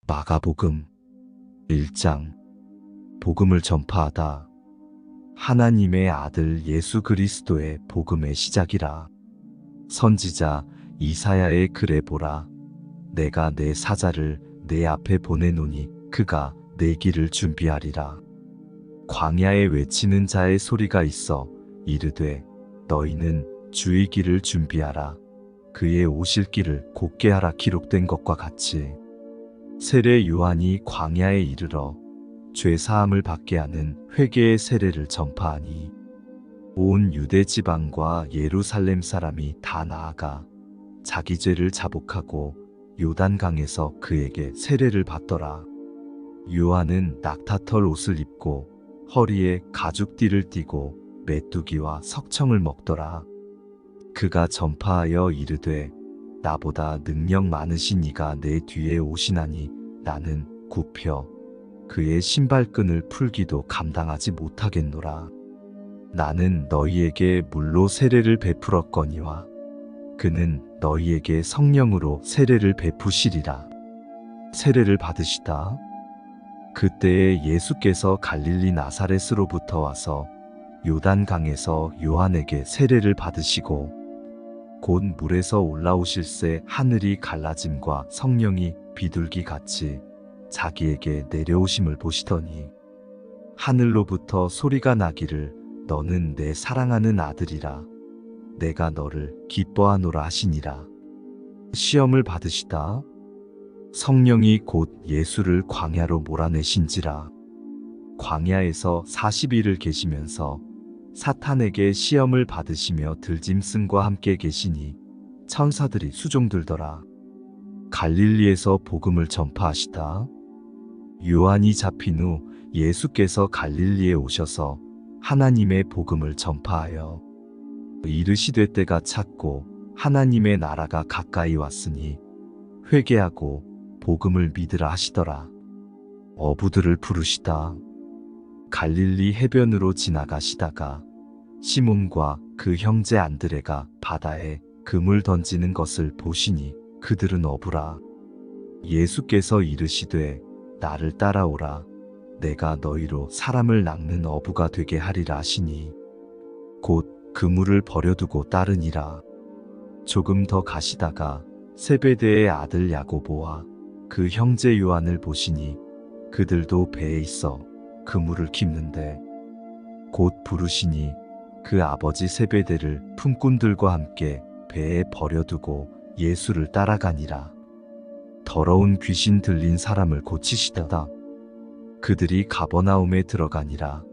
마가복음 1장. 복음을 전파하다. 하나님의 아들 예수 그리스도의 복음의 시작이라. 선지자 이사야의 글에 보라. 내가 내 사자를 내 앞에 보내노니 그가 내 길을 준비하리라. 광야에 외치는 자의 소리가 있어 이르되 너희는 주의 길을 준비하라. 그의 오실 길을 곧게 하라. 기록된 것과 같이 세례 요한이 광야에 이르러 죄 사함을 받게 하는 회개의 세례를 전파하니 온 유대 지방과 예루살렘 사람이 다 나아가 자기 죄를 자복하고 요단강에서 그에게 세례를 받더라. 요한은 낙타털 옷을 입고 허리에 가죽띠를 띠고 메뚜기와 석청을 먹더라. 그가 전파하여 이르되 나보다 능력 많으신 이가 내 뒤에 오시나니 나는 굽혀 그의 신발끈을 풀기도 감당하지 못하겠노라. 나는 너희에게 물로 세례를 베풀었거니와 그는 너희에게 성령으로 세례를 베푸시리라. 세례를 받으시다. 그때에 예수께서 갈릴리 나사렛으로부터 와서 요단강에서 요한에게 세례를 받으시고 곧 물에서 올라오실새 하늘이 갈라짐과 성령이 비둘기 같이 자기에게 내려오심을 보시더니 하늘로부터 소리가 나기를 너는 내 사랑하는 아들이라 내가 너를 기뻐하노라 하시니라. 시험을 받으시다. 성령이 곧 예수를 광야로 몰아내신지라. 광야에서 40일을 계시면서 사탄에게 시험을 받으시며 들짐승과 함께 계시니 천사들이 수종들더라. 갈릴리에서 복음을 전파하시다. 요한이 잡힌 후 예수께서 갈릴리에 오셔서 하나님의 복음을 전파하여 이르시되 때가 찼고 하나님의 나라가 가까이 왔으니 회개하고 복음을 믿으라 하시더라. 어부들을 부르시다. 갈릴리 해변으로 지나가시다가 시몬과 그 형제 안드레가 바다에 그물 던지는 것을 보시니 그들은 어부라. 예수께서 이르시되 나를 따라오라. 내가 너희로 사람을 낚는 어부가 되게 하리라 하시니 곧 그물을 버려두고 따르니라. 조금 더 가시다가 세베대의 아들 야고보와 그 형제 요한을 보시니 그들도 배에 있어 그물을 깁는데 곧 부르시니 그 아버지 세베대를 품꾼들과 함께 배에 버려두고 예수를 따라가니라. 더러운 귀신 들린 사람을 고치시다가 그들이 가버나움에 들어가니라.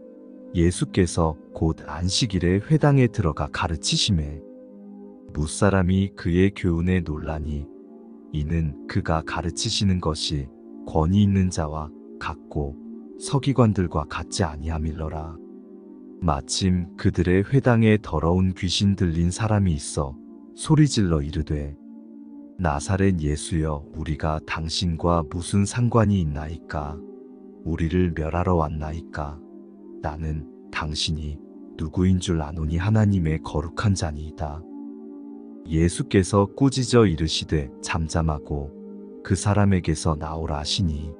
예수께서 곧 안식일에 회당에 들어가 가르치시매 무사람이 그의 교훈에 놀라니 이는 그가 가르치시는 것이 권위 있는 자와 같고 서기관들과 같지 아니함일러라. 마침 그들의 회당에 더러운 귀신 들린 사람이 있어 소리질러 이르되 나사렛 예수여 우리가 당신과 무슨 상관이 있나이까? 우리를 멸하러 왔나이까? 나는 당신이 누구인 줄 아노니 하나님의 거룩한 자니이다. 예수께서 꾸짖어 이르시되 잠잠하고 그 사람에게서 나오라 하시니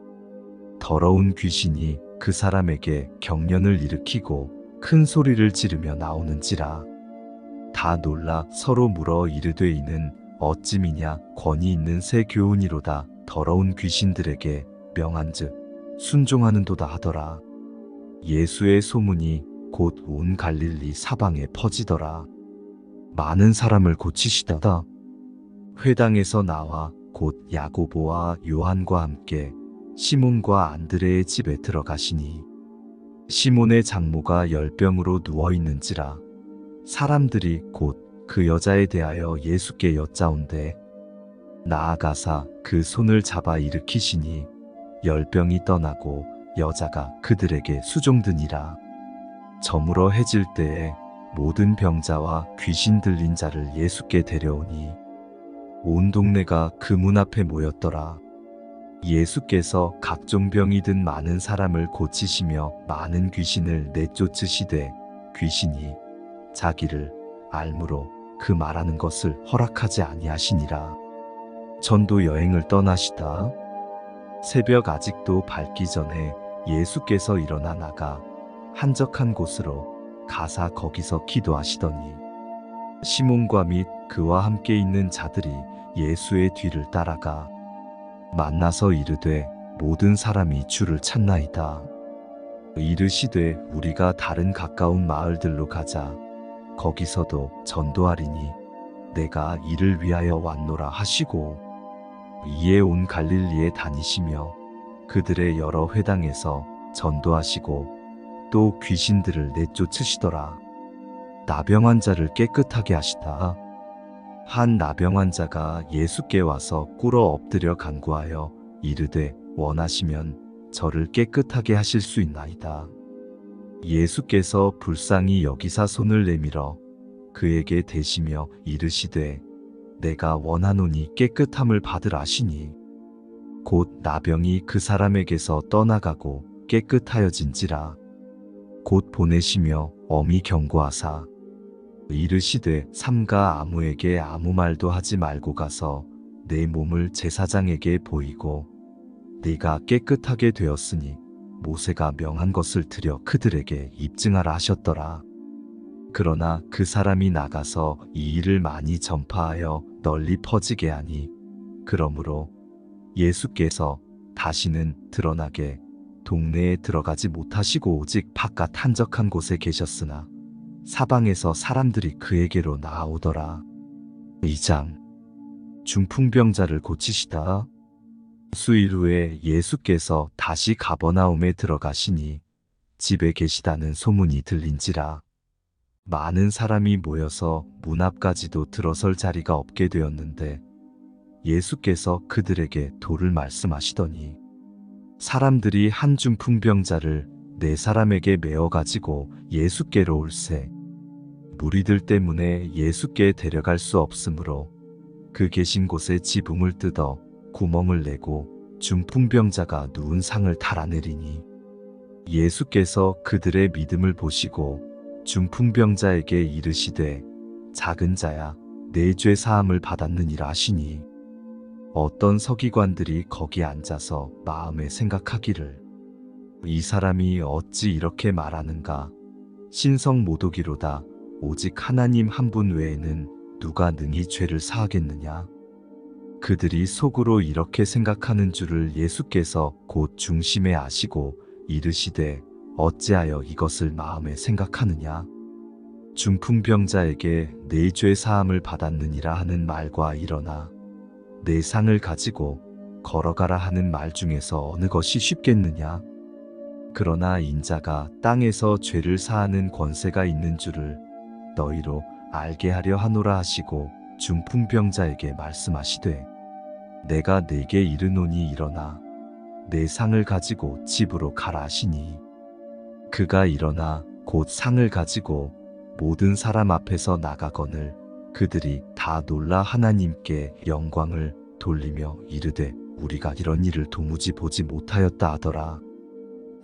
더러운 귀신이 그 사람에게 경련을 일으키고 큰 소리를 지르며 나오는지라. 다 놀라 서로 물어 이르되 이는 어찌미냐 권위 있는 새 교훈이로다. 더러운 귀신들에게 명한즉 순종하는도다 하더라. 예수의 소문이 곧 온 갈릴리 사방에 퍼지더라. 많은 사람을 고치시다가 회당에서 나와 곧 야고보와 요한과 함께 시몬과 안드레의 집에 들어가시니 시몬의 장모가 열병으로 누워있는지라. 사람들이 곧 그 여자에 대하여 예수께 여짜온대 나아가사 그 손을 잡아 일으키시니 열병이 떠나고 여자가 그들에게 수종드니라. 저물어 해질 때에 모든 병자와 귀신 들린 자를 예수께 데려오니 온 동네가 그 문 앞에 모였더라. 예수께서 각종 병이 든 많은 사람을 고치시며 많은 귀신을 내쫓으시되 귀신이 자기를 알므로 그 말하는 것을 허락하지 아니하시니라. 전도 여행을 떠나시다. 새벽 아직도 밝기 전에 예수께서 일어나 나가 한적한 곳으로 가사 거기서 기도하시더니 시몬과 및 그와 함께 있는 자들이 예수의 뒤를 따라가 만나서 이르되 모든 사람이 주를 찾나이다. 이르시되 우리가 다른 가까운 마을들로 가자. 거기서도 전도하리니 내가 이를 위하여 왔노라 하시고 이에 온 갈릴리에 다니시며 그들의 여러 회당에서 전도하시고 또 귀신들을 내쫓으시더라. 나병 자를 깨끗하게 하시다. 한 나병 자가 예수께 와서 꿇어 엎드려 간구하여 이르되 원하시면 저를 깨끗하게 하실 수 있나이다. 예수께서 불쌍히 여기사 손을 내밀어 그에게 대시며 이르시되 내가 원하노니 깨끗함을 받으라 하시니 곧 나병이 그 사람에게서 떠나가고 깨끗하여진지라. 곧 보내시며 엄히 경고하사 이르시되 삼가 아무에게 아무 말도 하지 말고 가서 내 몸을 제사장에게 보이고 네가 깨끗하게 되었으니 모세가 명한 것을 들여 그들에게 입증하라 하셨더라. 그러나 그 사람이 나가서 이 일을 많이 전파하여 널리 퍼지게 하니 그러므로 예수께서 다시는 드러나게 동네에 들어가지 못하시고 오직 바깥 한적한 곳에 계셨으나 사방에서 사람들이 그에게로 나아오더라. 2장 중풍병자를 고치시다. 수일 후에 예수께서 다시 가버나움에 들어가시니 집에 계시다는 소문이 들린지라. 많은 사람이 모여서 문 앞까지도 들어설 자리가 없게 되었는데 예수께서 그들에게 도를 말씀하시더니 사람들이 한 중풍병자를 4사람에게 메어 가지고 예수께로 올세 무리들 때문에 예수께 데려갈 수 없으므로 그 계신 곳에 지붕을 뜯어 구멍을 내고 중풍병자가 누운 상을 달아내리니 예수께서 그들의 믿음을 보시고 중풍병자에게 이르시되 작은 자야 내 죄 사함을 받았느니라 하시니 어떤 서기관들이 거기 앉아서 마음에 생각하기를 이 사람이 어찌 이렇게 말하는가 신성 모독이로다. 오직 하나님 한 분 외에는 누가 능히 죄를 사하겠느냐. 그들이 속으로 이렇게 생각하는 줄을 예수께서 곧 중심에 아시고 이르시되 어찌하여 이것을 마음에 생각하느냐. 중풍병자에게 내 죄 사함을 받았느니라 하는 말과 일어나 내 상을 가지고 걸어가라 하는 말 중에서 어느 것이 쉽겠느냐. 그러나 인자가 땅에서 죄를 사하는 권세가 있는 줄을 너희로 알게 하려 하노라 하시고 중풍병자에게 말씀하시되 내가 네게 이르노니 일어나 내 상을 가지고 집으로 가라 하시니 그가 일어나 곧 상을 가지고 모든 사람 앞에서 나가거늘 그들이 다 놀라 하나님께 영광을 돌리며 이르되 우리가 이런 일을 도무지 보지 못하였다 하더라.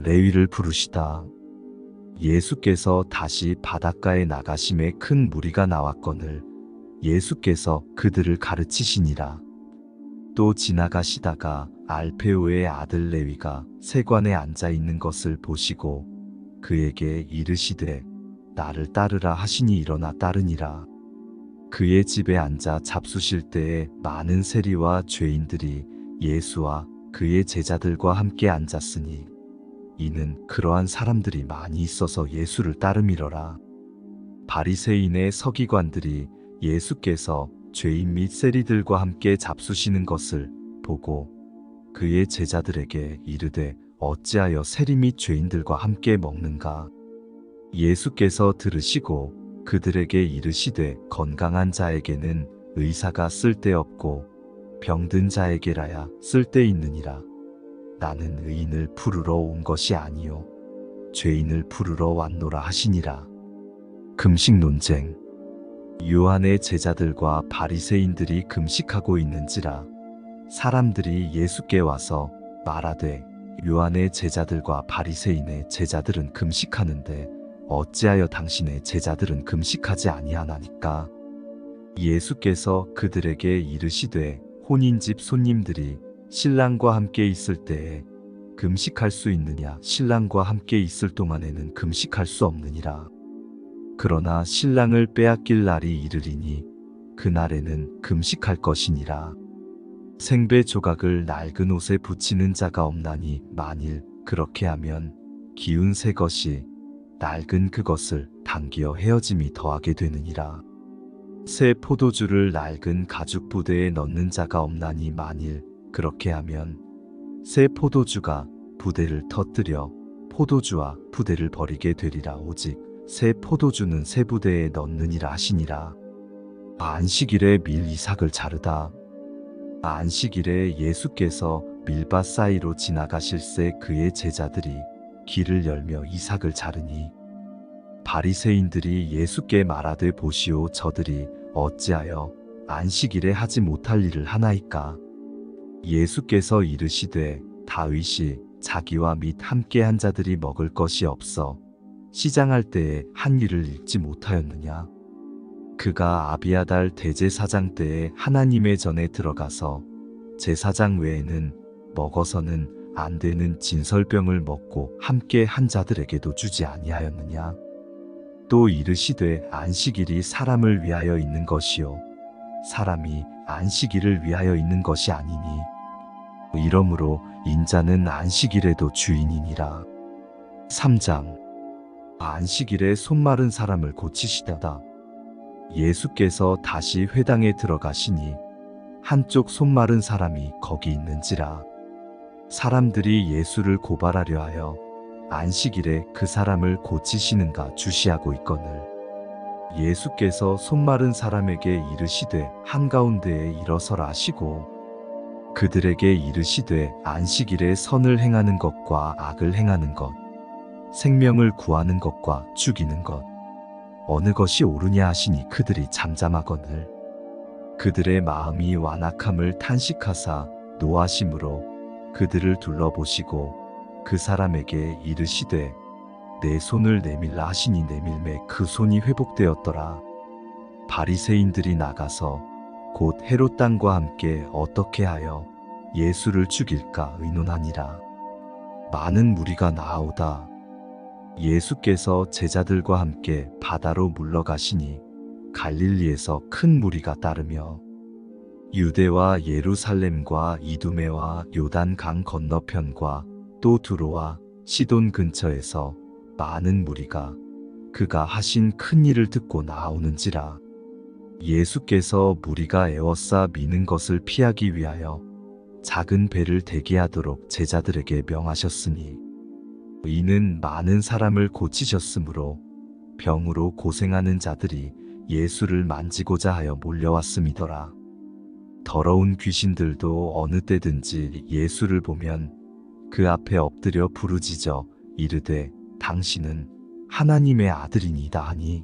레위를 부르시다. 예수께서 다시 바닷가에 나가심에 큰 무리가 나왔거늘 예수께서 그들을 가르치시니라. 또 지나가시다가 알페오의 아들 레위가 세관에 앉아 있는 것을 보시고 그에게 이르시되 나를 따르라 하시니 일어나 따르니라. 그의 집에 앉아 잡수실 때에 많은 세리와 죄인들이 예수와 그의 제자들과 함께 앉았으니 이는 그러한 사람들이 많이 있어서 예수를 따름이러라. 바리새인의 서기관들이 예수께서 죄인 및 세리들과 함께 잡수시는 것을 보고 그의 제자들에게 이르되 어찌하여 세리 및 죄인들과 함께 먹는가. 예수께서 들으시고 그들에게 이르시되 건강한 자에게는 의사가 쓸데없고 병든 자에게라야 쓸데있느니라. 나는 의인을 부르러 온 것이 아니요 죄인을 부르러 왔노라 하시니라. 금식 논쟁. 요한의 제자들과 바리새인들이 금식하고 있는지라 사람들이 예수께 와서 말하되 요한의 제자들과 바리새인의 제자들은 금식하는데 어찌하여 당신의 제자들은 금식하지 아니하나니까. 예수께서 그들에게 이르시되 혼인집 손님들이 신랑과 함께 있을 때에 금식할 수 있느냐? 신랑과 함께 있을 동안에는 금식할 수 없느니라. 그러나 신랑을 빼앗길 날이 이르리니 그날에는 금식할 것이니라. 생배 조각을 낡은 옷에 붙이는 자가 없나니 만일 그렇게 하면 기운 새 것이 낡은 그것을 당기어 헤어짐이 더하게 되느니라. 새 포도주를 낡은 가죽 부대에 넣는 자가 없나니 만일 그렇게 하면 새 포도주가 부대를 터뜨려 포도주와 부대를 버리게 되리라. 오직 새 포도주는 새 부대에 넣느니라 하시니라. 안식일에 밀 이삭을 자르다. 안식일에 예수께서 밀밭 사이로 지나가실새 그의 제자들이 길을 열며 이삭을 자르니 바리새인들이 예수께 말하되 보시오 저들이 어찌하여 안식일에 하지 못할 일을 하나이까. 예수께서 이르시되 다윗이 자기와 및 함께한 자들이 먹을 것이 없어 시장할 때에 한 일을 읽지 못하였느냐. 그가 아비아달 대제사장 때에 하나님의 전에 들어가서 제사장 외에는 먹어서는 안 되는 진설병을 먹고 함께 한 자들에게도 주지 아니하였느냐. 또 이르시되 안식일이 사람을 위하여 있는 것이요 사람이 안식일을 위하여 있는 것이 아니니 이러므로 인자는 안식일에도 주인이니라. 3장 안식일에 손 마른 사람을 고치시다다. 예수께서 다시 회당에 들어가시니 한쪽 손 마른 사람이 거기 있는지라. 사람들이 예수를 고발하려 하여 안식일에 그 사람을 고치시는가 주시하고 있거늘 예수께서 손 마른 사람에게 이르시되 한가운데에 일어서라 하시고 그들에게 이르시되 안식일에 선을 행하는 것과 악을 행하는 것 생명을 구하는 것과 죽이는 것 어느 것이 옳으냐 하시니 그들이 잠잠하거늘 그들의 마음이 완악함을 탄식하사 노하심으로 그들을 둘러보시고 그 사람에게 이르시되 내 손을 내밀라 하시니 내밀매 그 손이 회복되었더라. 바리새인들이 나가서 곧 헤롯 당과 함께 어떻게 하여 예수를 죽일까 의논하니라. 많은 무리가 나아오다. 예수께서 제자들과 함께 바다로 물러가시니 갈릴리에서 큰 무리가 따르며 유대와 예루살렘과 이두메와 요단 강 건너편과 또 두로와 시돈 근처에서 많은 무리가 그가 하신 큰 일을 듣고 나오는지라. 예수께서 무리가 에워싸 미는 것을 피하기 위하여 작은 배를 대기하도록 제자들에게 명하셨으니 이는 많은 사람을 고치셨으므로 병으로 고생하는 자들이 예수를 만지고자 하여 몰려왔음이더라. 더러운 귀신들도 어느 때든지 예수를 보면 그 앞에 엎드려 부르짖어 이르되 당신은 하나님의 아들이니이다 하니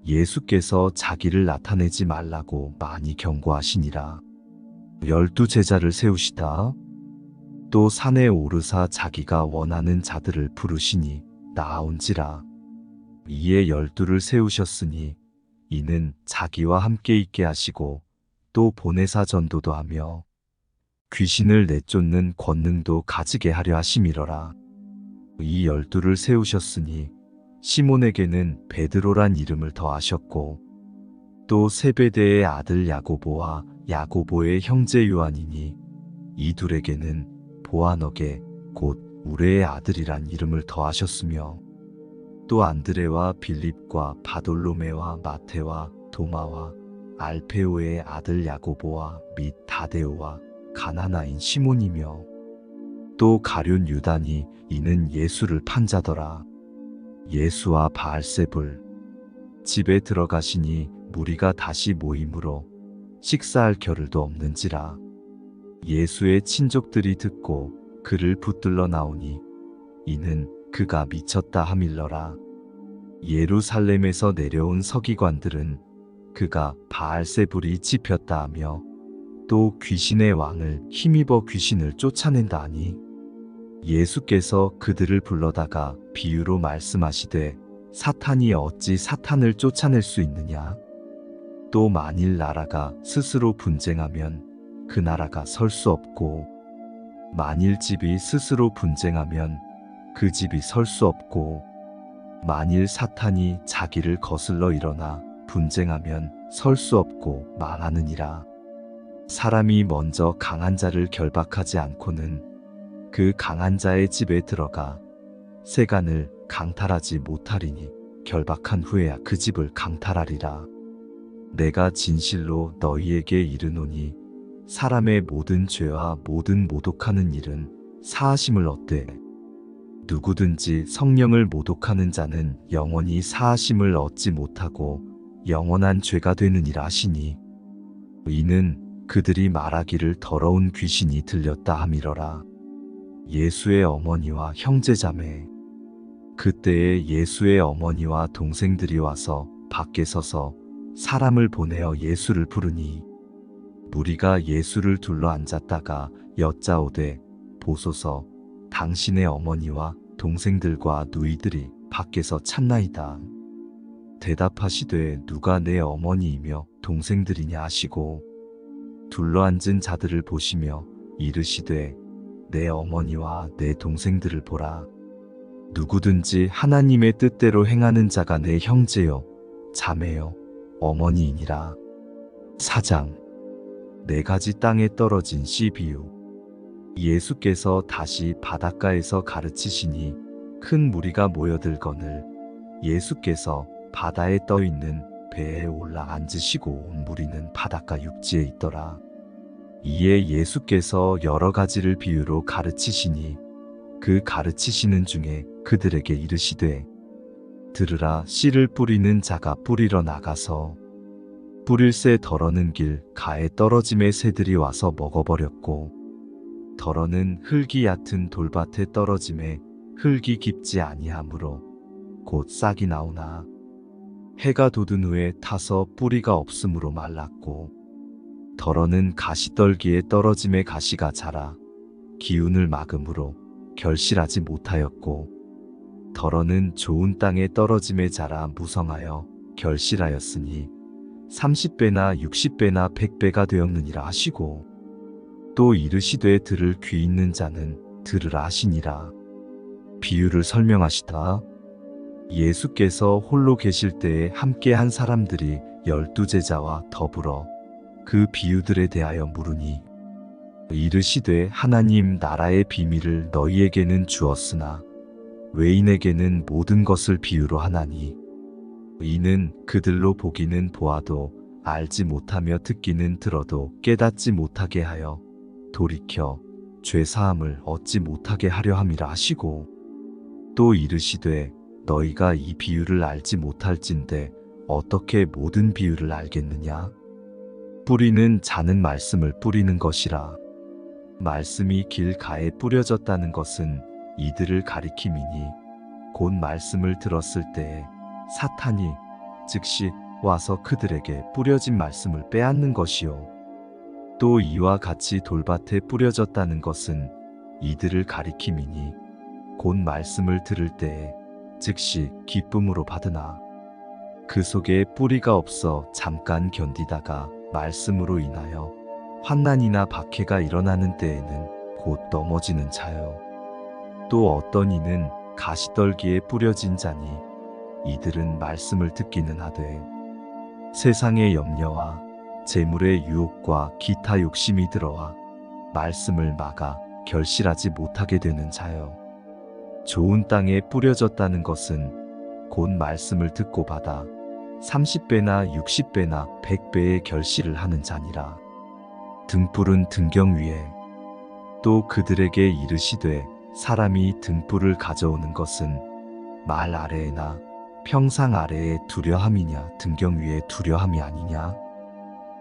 예수께서 자기를 나타내지 말라고 많이 경고하시니라. 12 제자를 세우시다. 또 산에 오르사 자기가 원하는 자들을 부르시니 나아온지라. 이에 12를 세우셨으니 이는 자기와 함께 있게 하시고 또 보내사 전도도 하며 귀신을 내쫓는 권능도 가지게 하려 하심이러라. 이 12를 세우셨으니 시몬에게는 베드로란 이름을 더하셨고 또 세베대의 아들 야고보와 야고보의 형제 요한이니 이 둘에게는 보아너게 곧 우레의 아들이란 이름을 더하셨으며 또 안드레와 빌립과 바돌로메와 마테와 도마와 알페오의 아들 야고보와 및 다데오와 가나나인 시몬이며 또 가룟 유다니 이는 예수를 판 자더라. 예수와 바알세불 집에 들어가시니 무리가 다시 모임으로 식사할 겨를도 없는지라. 예수의 친족들이 듣고 그를 붙들러 나오니 이는 그가 미쳤다 함일러라. 예루살렘에서 내려온 서기관들은 그가 바알세불이 집혔다 하며 또 귀신의 왕을 힘입어 귀신을 쫓아낸다 하니 예수께서 그들을 불러다가 비유로 말씀하시되 사탄이 어찌 사탄을 쫓아낼 수 있느냐. 또 만일 나라가 스스로 분쟁하면 그 나라가 설 수 없고 만일 집이 스스로 분쟁하면 그 집이 설 수 없고, 만일 사탄이 자기를 거슬러 일어나 분쟁하면 설 수 없고 말하느니라. 사람이 먼저 강한 자를 결박하지 않고는 그 강한 자의 집에 들어가 세간을 강탈하지 못하리니 결박한 후에야 그 집을 강탈하리라. 내가 진실로 너희에게 이르노니 사람의 모든 죄와 모든 모독하는 일은 사하심을 얻되 누구든지 성령을 모독하는 자는 영원히 사하심을 얻지 못하고 영원한 죄가 되느니라 하시니, 이는 그들이 말하기를 더러운 귀신이 들렸다 함이러라. 예수의 어머니와 형제자매. 그때에 예수의 어머니와 동생들이 와서 밖에 서서 사람을 보내어 예수를 부르니, 무리가 예수를 둘러 앉았다가 여짜오되, 보소서, 당신의 어머니와 동생들과 누이들이 밖에서 찾나이다. 대답하시되 누가 내 어머니이며 동생들이냐 하시고, 둘러앉은 자들을 보시며 이르시되 내 어머니와 내 동생들을 보라. 누구든지 하나님의 뜻대로 행하는 자가 내 형제요 자매요 어머니이니라. 4장. 4가지 땅에 떨어진 씨 비유. 예수께서 다시 바닷가에서 가르치시니 큰 무리가 모여들거늘 예수께서 바다에 떠있는 배에 올라 앉으시고 온 무리는 바닷가 육지에 있더라. 이에 예수께서 여러 가지를 비유로 가르치시니 그 가르치시는 중에 그들에게 이르시되, 들으라. 씨를 뿌리는 자가 뿌리러 나가서 뿌릴새 덜어는 길 가에 떨어짐에 새들이 와서 먹어버렸고, 덜어는 흙이 얕은 돌밭에 떨어짐에 흙이 깊지 아니하므로 곧 싹이 나오나 해가 돋은 후에 타서 뿌리가 없으므로 말랐고, 덜어는 가시떨기에 떨어짐에 가시가 자라 기운을 막음으로 결실하지 못하였고, 덜어는 좋은 땅에 떨어짐에 자라 무성하여 결실하였으니 30배나 60배나 100배가 되었느니라 하시고, 또 이르시되 들을 귀 있는 자는 들으라 하시니라. 비유를 설명하시다. 예수께서 홀로 계실 때에 함께 한 사람들이 12제자와 더불어 그 비유들에 대하여 물으니, 이르시되 하나님 나라의 비밀을 너희에게는 주었으나 외인에게는 모든 것을 비유로 하나니, 이는 그들로 보기는 보아도 알지 못하며 듣기는 들어도 깨닫지 못하게 하여 돌이켜 죄사함을 얻지 못하게 하려 함이라 하시고, 또 이르시되 너희가 이 비유를 알지 못할진대 어떻게 모든 비유를 알겠느냐? 뿌리는 자는 말씀을 뿌리는 것이라. 말씀이 길가에 뿌려졌다는 것은 이들을 가리킴이니, 곧 말씀을 들었을 때에 사탄이 즉시 와서 그들에게 뿌려진 말씀을 빼앗는 것이요. 또 이와 같이 돌밭에 뿌려졌다는 것은 이들을 가리킴이니, 곧 말씀을 들을 때에 즉시 기쁨으로 받으나 그 속에 뿌리가 없어 잠깐 견디다가 말씀으로 인하여 환난이나 박해가 일어나는 때에는 곧 넘어지는 자요. 또 어떤 이는 가시떨기에 뿌려진 자니, 이들은 말씀을 듣기는 하되 세상의 염려와 재물의 유혹과 기타 욕심이 들어와 말씀을 막아 결실하지 못하게 되는 자요. 좋은 땅에 뿌려졌다는 것은 곧 말씀을 듣고 받아 30배나 60배나 100배의 결실을 하는 자니라. 등불은 등경 위에. 또 그들에게 이르시되 사람이 등불을 가져오는 것은 말 아래에나 평상 아래에 두려 함이냐 등경 위에 두려 함이 아니냐?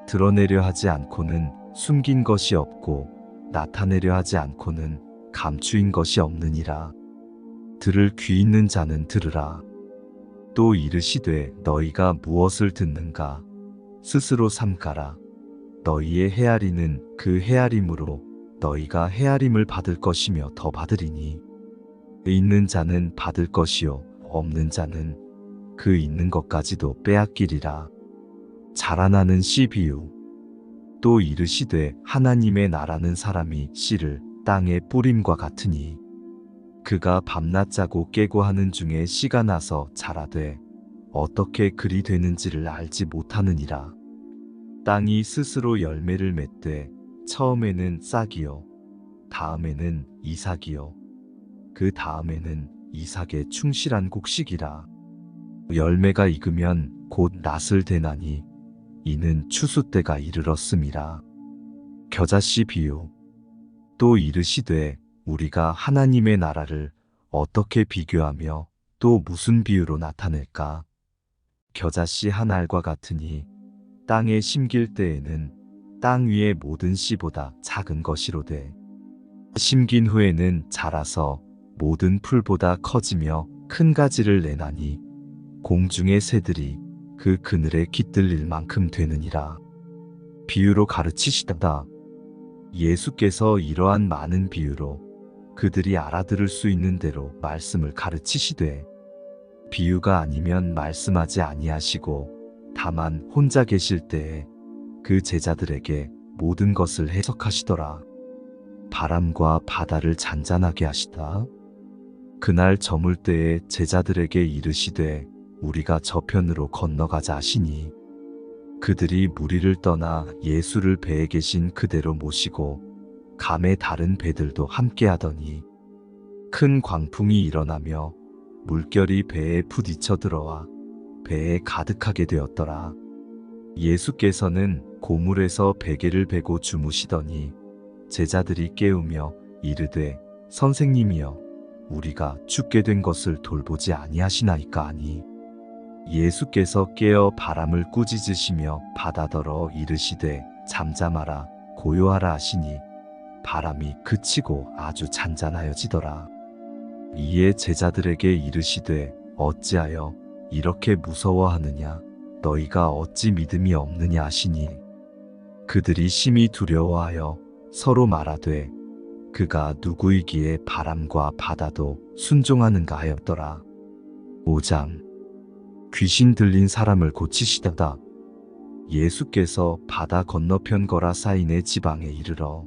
드러내려 하지 않고는 숨긴 것이 없고 나타내려 하지 않고는 감추인 것이 없느니라. 들을 귀 있는 자는 들으라. 또 이르시되 너희가 무엇을 듣는가 스스로 삼가라. 너희의 헤아리는 그 헤아림으로 너희가 헤아림을 받을 것이며 더 받으리니, 있는 자는 받을 것이요 없는 자는 그 있는 것까지도 빼앗기리라. 자라나는 씨 비유. 또 이르시되 하나님의 나라는 사람이 씨를 땅의 뿌림과 같으니 그가 밤낮 자고 깨고 하는 중에 씨가 나서 자라되 어떻게 그리 되는지를 알지 못하느니라. 땅이 스스로 열매를 맺되 처음에는 싹이요 다음에는 이삭이요 그 다음에는 이삭의 충실한 곡식이라. 열매가 익으면 곧 낫을 대나니 이는 추수 때가 이르렀음이라. 겨자씨 비유. 또 이르시되 우리가 하나님의 나라를 어떻게 비교하며 또 무슨 비유로 나타낼까? 겨자씨 한 알과 같으니 땅에 심길 때에는 땅 위의 모든 씨보다 작은 것이로되 심긴 후에는 자라서 모든 풀보다 커지며 큰 가지를 내나니 공중의 새들이 그 그늘에 깃들릴 만큼 되느니라. 비유로 가르치시다. 예수께서 이러한 많은 비유로 그들이 알아들을 수 있는 대로 말씀을 가르치시되 비유가 아니면 말씀하지 아니하시고 다만 혼자 계실 때에 그 제자들에게 모든 것을 해석하시더라. 바람과 바다를 잔잔하게 하시다. 그날 저물 때에 제자들에게 이르시되 우리가 저편으로 건너가자 하시니 그들이 무리를 떠나 예수를 배에 계신 그대로 모시고 감에 다른 배들도 함께 하더니 큰 광풍이 일어나며 물결이 배에 부딪혀 들어와 배에 가득하게 되었더라. 예수께서는 고물에서 베개를 베고 주무시더니 제자들이 깨우며 이르되 선생님이여 우리가 죽게 된 것을 돌보지 아니하시나이까 하니 예수께서 깨어 바람을 꾸짖으시며 바다더러 이르시되 잠잠하라 고요하라 하시니 바람이 그치고 아주 잔잔하여지더라. 이에 제자들에게 이르시되 어찌하여 이렇게 무서워하느냐 너희가 어찌 믿음이 없느냐 하시니 그들이 심히 두려워하여 서로 말하되 그가 누구이기에 바람과 바다도 순종하는가 하였더라. 5장. 귀신 들린 사람을 고치시다다. 예수께서 바다 건너편 거라사인의 지방에 이르러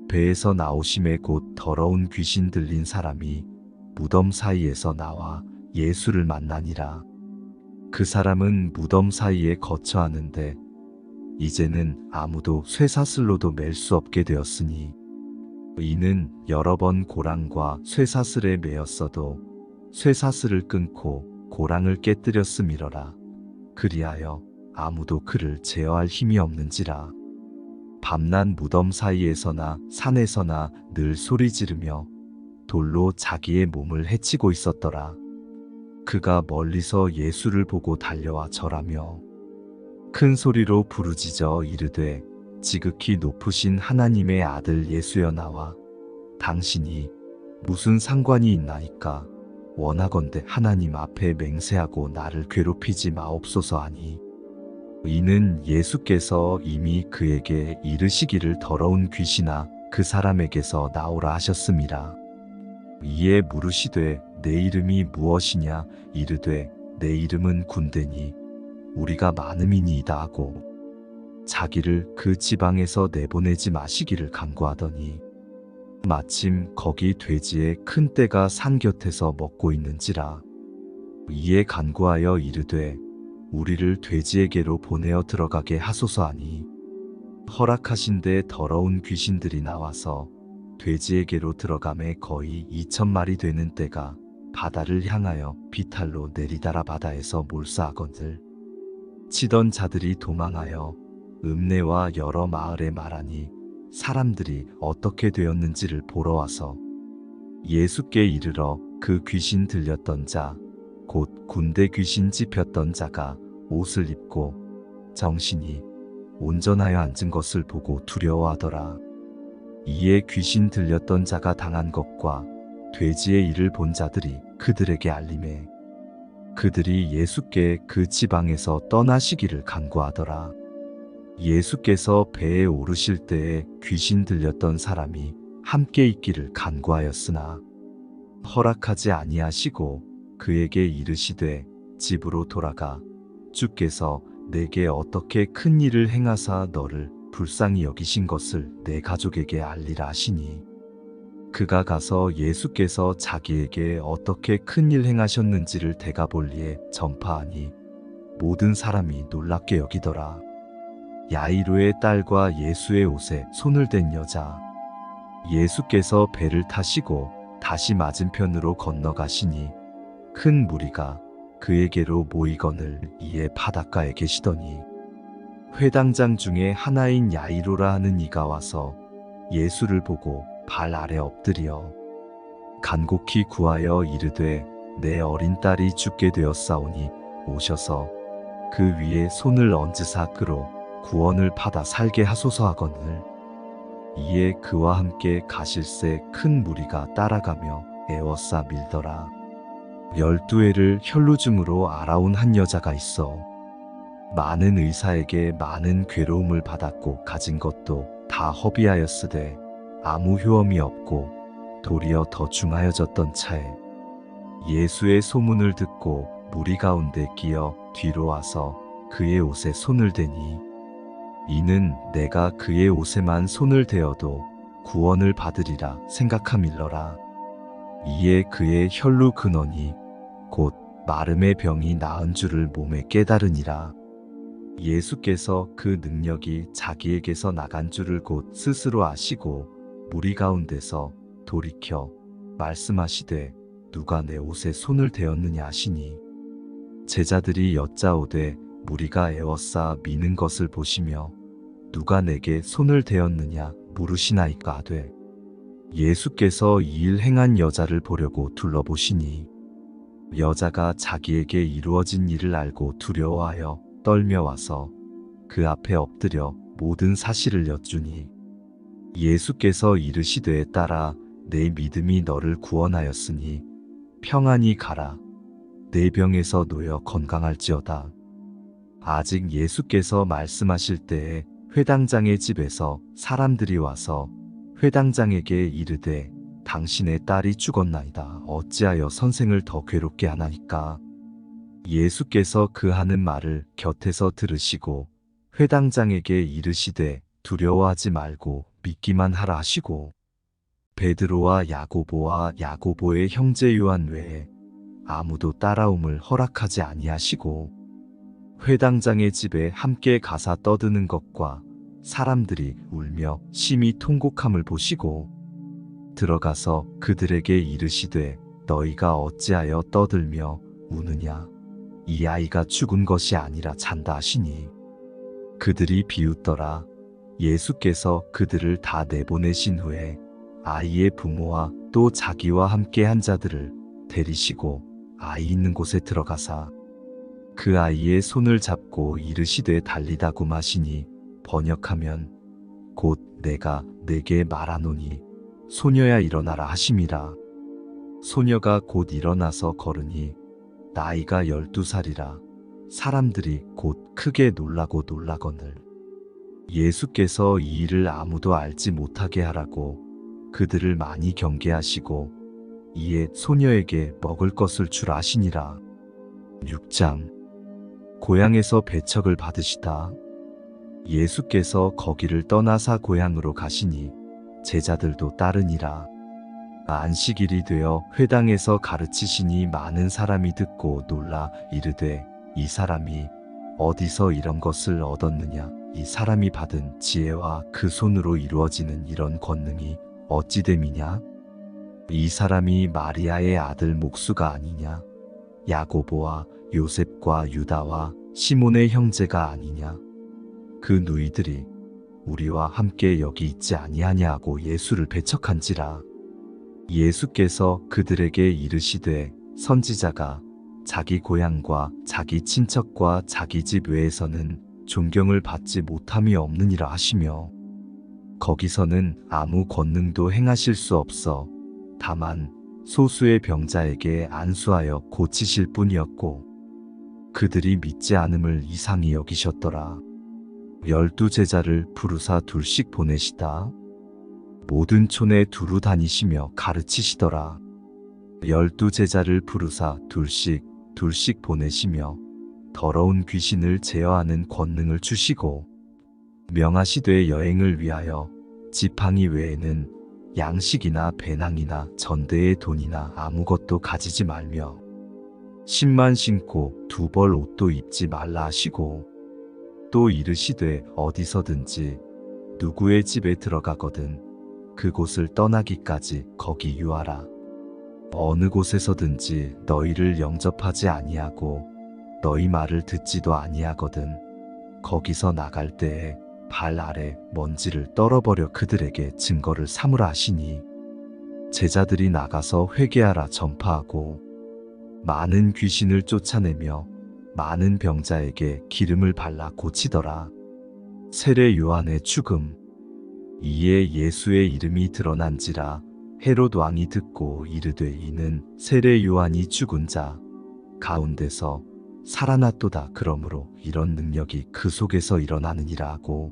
배에서 나오심에 곧 더러운 귀신 들린 사람이 무덤 사이에서 나와 예수를 만나니라. 그 사람은 무덤 사이에 거처하는데 이제는 아무도 쇠사슬로도 맬 수 없게 되었으니 이는 여러 번 고랑과 쇠사슬에 매였어도 쇠사슬을 끊고 고랑을 깨뜨렸음이러라. 그리하여 아무도 그를 제어할 힘이 없는지라. 밤낮 무덤 사이에서나 산에서나 늘 소리 지르며 돌로 자기의 몸을 해치고 있었더라. 그가 멀리서 예수를 보고 달려와 절하며 큰 소리로 부르짖어 이르되 지극히 높으신 하나님의 아들 예수여 나와 당신이 무슨 상관이 있나이까? 원하건대 하나님 앞에 맹세하고 나를 괴롭히지 마옵소서 하니 이는 예수께서 이미 그에게 이르시기를 더러운 귀신아 그 사람에게서 나오라 하셨음이라. 이에 물으시되 내 이름이 무엇이냐? 이르되 내 이름은 군대니 우리가 많음이니이다 하고 자기를 그 지방에서 내보내지 마시기를 간구하더니 마침 거기 돼지의 큰 떼가 산 곁에서 먹고 있는지라. 이에 간구하여 이르되 우리를 돼지에게로 보내어 들어가게 하소서 하니 허락하신데 더러운 귀신들이 나와서 돼지에게로 들어가매 거의 2,000마리 되는 떼가 바다를 향하여 비탈로 내리다라 바다에서 몰사하거늘 치던 자들이 도망하여 읍내와 여러 마을에 말하니 사람들이 어떻게 되었는지를 보러 와서 예수께 이르러 그 귀신 들렸던 자 곧 군대 귀신 찝혔던 자가 옷을 입고 정신이 온전하여 앉은 것을 보고 두려워하더라. 이에 귀신 들렸던 자가 당한 것과 돼지의 일을 본 자들이 그들에게 알림해 그들이 예수께 그 지방에서 떠나시기를 간구하더라. 예수께서 배에 오르실 때에 귀신 들렸던 사람이 함께 있기를 간구하였으나 허락하지 아니하시고 그에게 이르시되 집으로 돌아가 주께서 내게 어떻게 큰 일을 행하사 너를 불쌍히 여기신 것을 내 가족에게 알리라 하시니 그가 가서 예수께서 자기에게 어떻게 큰일 행하셨는지를 데가볼리에 전파하니 모든 사람이 놀랍게 여기더라. 야이로의 딸과 예수의 옷에 손을 댄 여자. 예수께서 배를 타시고 다시 맞은편으로 건너가시니 큰 무리가 그에게로 모이거늘 이에 바닷가에 계시더니 회당장 중에 하나인 야이로라 하는 이가 와서 예수를 보고 발 아래 엎드려 간곡히 구하여 이르되 내 어린 딸이 죽게 되었사오니 오셔서 그 위에 손을 얹으사 그로 구원을 받아 살게 하소서 하거늘. 이에 그와 함께 가실새 큰 무리가 따라가며 애워싸 밀더라. 12해를 혈루증으로 알아온 한 여자가 있어 많은 의사에게 많은 괴로움을 받았고 가진 것도 다 허비하였으되 아무 효험이 없고 도리어 더 중하여졌던 차에 예수의 소문을 듣고 무리 가운데 끼어 뒤로 와서 그의 옷에 손을 대니 이는 내가 그의 옷에만 손을 대어도 구원을 받으리라 생각함일러라. 이에 그의 혈루 근원이 곧 마름의 병이 나은 줄을 몸에 깨달으니라. 예수께서 그 능력이 자기에게서 나간 줄을 곧 스스로 아시고 무리 가운데서 돌이켜 말씀하시되 누가 내 옷에 손을 대었느냐 하시니 제자들이 여짜오되 무리가 애워싸 미는 것을 보시며 누가 내게 손을 대었느냐 물으시나이까 하되 예수께서 이 일 행한 여자를 보려고 둘러보시니 여자가 자기에게 이루어진 일을 알고 두려워하여 떨며 와서 그 앞에 엎드려 모든 사실을 여쭈니 예수께서 이르시되 딸아 내 믿음이 너를 구원하였으니 평안히 가라. 내 병에서 놓여 건강할지어다. 아직 예수께서 말씀하실 때에 회당장의 집에서 사람들이 와서 회당장에게 이르되 당신의 딸이 죽었나이다. 어찌하여 선생을 더 괴롭게 하나이까? 예수께서 그 하는 말을 곁에서 들으시고 회당장에게 이르시되 두려워하지 말고 믿기만 하라 하시고 베드로와 야고보와 야고보의 형제 요한 외에 아무도 따라옴을 허락하지 아니하시고 회당장의 집에 함께 가사 떠드는 것과 사람들이 울며 심히 통곡함을 보시고 들어가서 그들에게 이르시되 너희가 어찌하여 떠들며 우느냐? 이 아이가 죽은 것이 아니라 잔다 하시니 그들이 비웃더라. 예수께서 그들을 다 내보내신 후에 아이의 부모와 또 자기와 함께 한 자들을 데리시고 아이 있는 곳에 들어가사 그 아이의 손을 잡고 이르시되 달리다고 마시니 번역하면 곧 내가 내게 말하노니 소녀야 일어나라 하심이라. 소녀가 곧 일어나서 걸으니 나이가 12살이라 사람들이 곧 크게 놀라고 놀라거늘 예수께서 이 일을 아무도 알지 못하게 하라고 그들을 많이 경계하시고 이에 소녀에게 먹을 것을 주라 하시니라. 6장 고향에서 배척을 받으시다. 예수께서 거기를 떠나사 고향으로 가시니 제자들도 따르니라. 안식일이 되어 회당에서 가르치시니 많은 사람이 듣고 놀라 이르되 이 사람이 어디서 이런 것을 얻었느냐? 이 사람이 받은 지혜와 그 손으로 이루어지는 이런 권능이 어찌 됨이냐? 이 사람이 마리아의 아들 목수가 아니냐? 야고보와 요셉과 유다와 시몬의 형제가 아니냐? 그 누이들이 우리와 함께 여기 있지 아니하냐 하고 예수를 배척한지라. 예수께서 그들에게 이르시되 선지자가 자기 고향과 자기 친척과 자기 집 외에서는 존경을 받지 못함이 없느니라 하시며 거기서는 아무 권능도 행하실 수 없어 다만 소수의 병자에게 안수하여 고치실 뿐이었고 그들이 믿지 않음을 이상히 여기셨더라. 12제자를 부르사 둘씩 보내시다. 모든 촌에 두루 다니시며 가르치시더라. 12제자를 부르사 둘씩 보내시며 더러운 귀신을 제어하는 권능을 주시고 명하시되 여행을 위하여 지팡이 외에는 양식이나 배낭이나 전대의 돈이나 아무것도 가지지 말며 신만 신고 두 벌 옷도 입지 말라 하시고 또 이르시되 어디서든지 누구의 집에 들어가거든 그곳을 떠나기까지 거기 유하라. 어느 곳에서든지 너희를 영접하지 아니하고 너희 말을 듣지도 아니하거든 거기서 나갈 때에 발 아래 먼지를 떨어버려 그들에게 증거를 삼으라 하시니 제자들이 나가서 회개하라 전파하고 많은 귀신을 쫓아내며 많은 병자에게 기름을 발라 고치더라. 세례 요한의 죽음. 이에 예수의 이름이 드러난지라 헤롯 왕이 듣고 이르되 이는 세례 요한이 죽은 자 가운데서 살아났도다. 그러므로 이런 능력이 그 속에서 일어나느니라 하고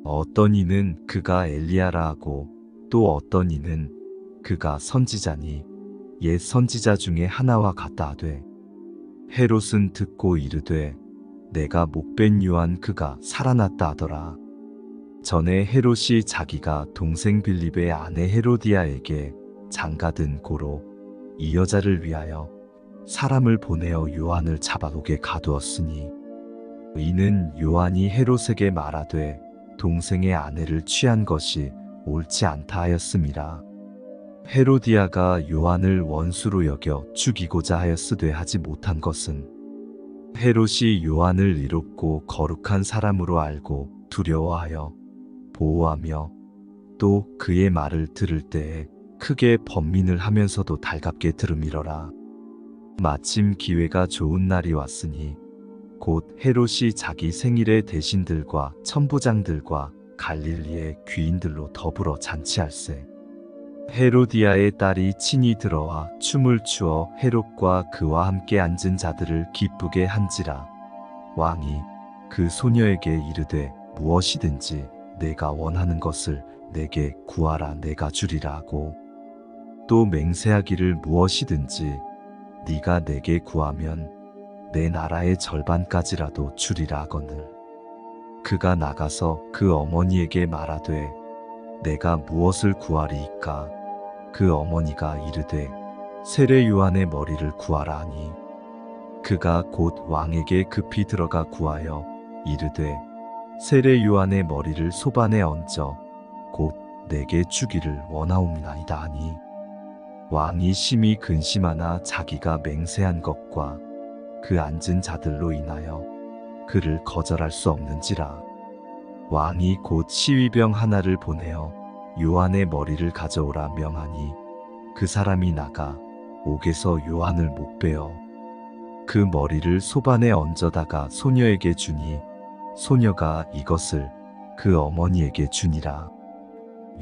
어떤 이는 그가 엘리야라 하고 또 어떤 이는 그가 선지자니 옛 선지자 중에 하나와 같다 하되 헤롯은 듣고 이르되 내가 목벤 요한 그가 살아났다 하더라. 전에 헤롯이 자기가 동생 빌립의 아내 헤로디아에게 장가든 고로 이 여자를 위하여 사람을 보내어 요한을 잡아오게 가두었으니 이는 요한이 헤롯에게 말하되 동생의 아내를 취한 것이 옳지 않다 하였음이라. 헤로디아가 요한을 원수로 여겨 죽이고자 하였으되 하지 못한 것은 헤롯이 요한을 이롭고 거룩한 사람으로 알고 두려워하여 보호하며 또 그의 말을 들을 때에 크게 번민을 하면서도 달갑게 들음이러라. 마침 기회가 좋은 날이 왔으니 곧 헤롯이 자기 생일에 대신들과 천부장들과 갈릴리의 귀인들로 더불어 잔치할세. 헤로디아의 딸이 친히 들어와 춤을 추어 헤롯과 그와 함께 앉은 자들을 기쁘게 한지라. 왕이 그 소녀에게 이르되 무엇이든지 내가 원하는 것을 내게 구하라 내가 주리라 하고 또 맹세하기를 무엇이든지 네가 내게 구하면 내 나라의 절반까지라도 주리라 하거늘. 그가 나가서 그 어머니에게 말하되 내가 무엇을 구하리이까? 그 어머니가 이르되 세례 요한의 머리를 구하라 하니 그가 곧 왕에게 급히 들어가 구하여 이르되 세례 요한의 머리를 소반에 얹어 곧 내게 주기를 원하옵나이다 하니 왕이 심히 근심하나 자기가 맹세한 것과 그 앉은 자들로 인하여 그를 거절할 수 없는지라. 왕이 곧 시위병 하나를 보내어 요한의 머리를 가져오라 명하니 그 사람이 나가 옥에서 요한을 목베어 그 머리를 소반에 얹어다가 소녀에게 주니 소녀가 이것을 그 어머니에게 주니라.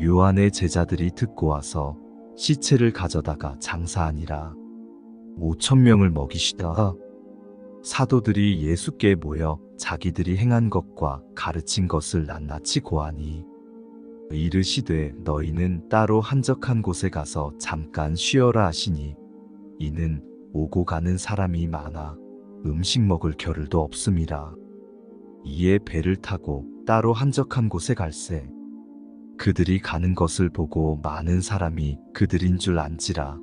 요한의 제자들이 듣고 와서 시체를 가져다가 장사하니라. 5,000명을 먹이시다. 사도들이 예수께 모여 자기들이 행한 것과 가르친 것을 낱낱이 고하니 이르시되 너희는 따로 한적한 곳에 가서 잠깐 쉬어라 하시니 이는 오고 가는 사람이 많아 음식 먹을 겨를도 없음이라. 이에 배를 타고 따로 한적한 곳에 갈새 그들이 가는 것을 보고 많은 사람이 그들인 줄 안지라.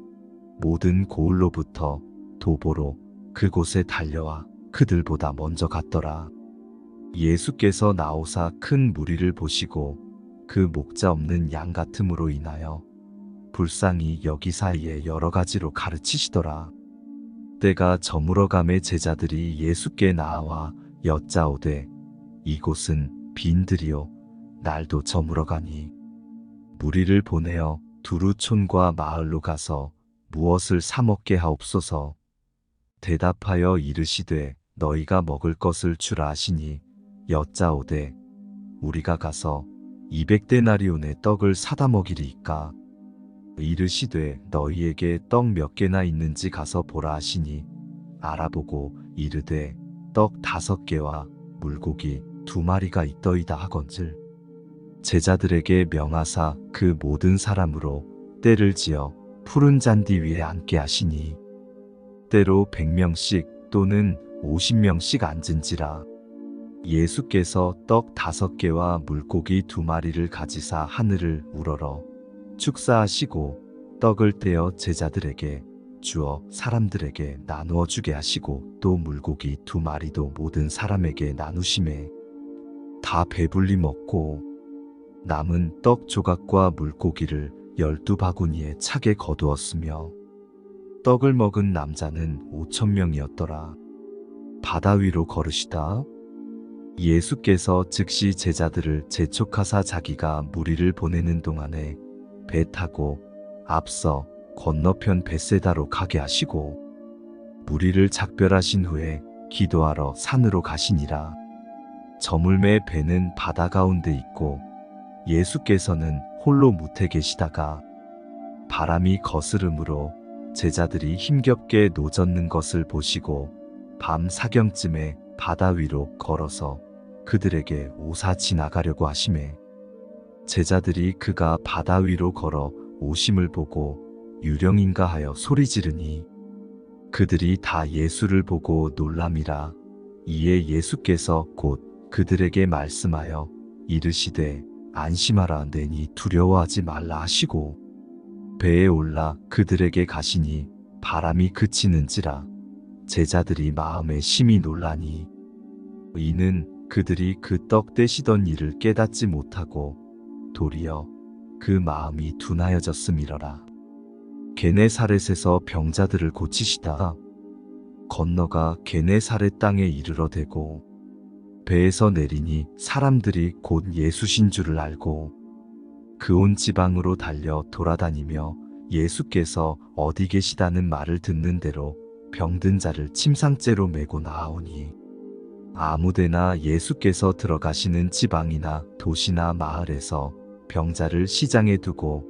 모든 고을로부터 도보로 그곳에 달려와 그들보다 먼저 갔더라. 예수께서 나오사 큰 무리를 보시고 그 목자 없는 양 같음으로 인하여 불쌍히 여기 사이에 여러 가지로 가르치시더라. 때가 저물어감에 제자들이 예수께 나와 여짜오되 이곳은 빈들이요 날도 저물어가니 무리를 보내어 두루촌과 마을로 가서 무엇을 사 먹게 하옵소서. 대답하여 이르시되 너희가 먹을 것을 주라 하시니 여짜오되 우리가 가서 200데나리온의 떡을 사다 먹이리이까. 이르시되 너희에게 떡 몇 개나 있는지 가서 보라 하시니 알아보고 이르되 떡 5개와 물고기 2마리가 있더이다 하건질 제자들에게 명하사 그 모든 사람으로 때를 지어 푸른 잔디 위에 앉게 하시니 때로 100명씩 또는 50명씩 앉은지라. 예수께서 떡 5개와 물고기 2마리를 가지사 하늘을 우러러 축사하시고 떡을 떼어 제자들에게 주어 사람들에게 나누어 주게 하시고 또 물고기 2마리도 모든 사람에게 나누시매 다 배불리 먹고 남은 떡 조각과 물고기를 12바구니에 차게 거두었으며 떡을 먹은 남자는 5,000명이었더라. 바다 위로 걸으시다 예수께서 즉시 제자들을 재촉하사 자기가 무리를 보내는 동안에 배 타고 앞서 건너편 벳세다로 가게 하시고 무리를 작별하신 후에 기도하러 산으로 가시니라. 저물매 배는 바다 가운데 있고 예수께서는 홀로 무태 계시다가 바람이 거스름으로 제자들이 힘겹게 노젓는 것을 보시고 밤 사경쯤에 바다 위로 걸어서 그들에게 오사 지나가려고 하시매 제자들이 그가 바다 위로 걸어 오심을 보고 유령인가 하여 소리 지르니 그들이 다 예수를 보고 놀람이라. 이에 예수께서 곧 그들에게 말씀하여 이르시되 안심하라 내니 두려워하지 말라 하시고 배에 올라 그들에게 가시니 바람이 그치는지라 제자들이 마음에 심히 놀라니 이는 그들이 그 떡 떼시던 일을 깨닫지 못하고 도리어 그 마음이 둔하여졌음이러라. 게네사렛에서 병자들을 고치시다 건너가 게네사렛 땅에 이르러 대고 배에서 내리니 사람들이 곧 예수신 줄을 알고 그 온 지방으로 달려 돌아다니며 예수께서 어디 계시다는 말을 듣는 대로 병든 자를 침상째로 메고 나아오니 아무데나 예수께서 들어가시는 지방이나 도시나 마을에서 병자를 시장에 두고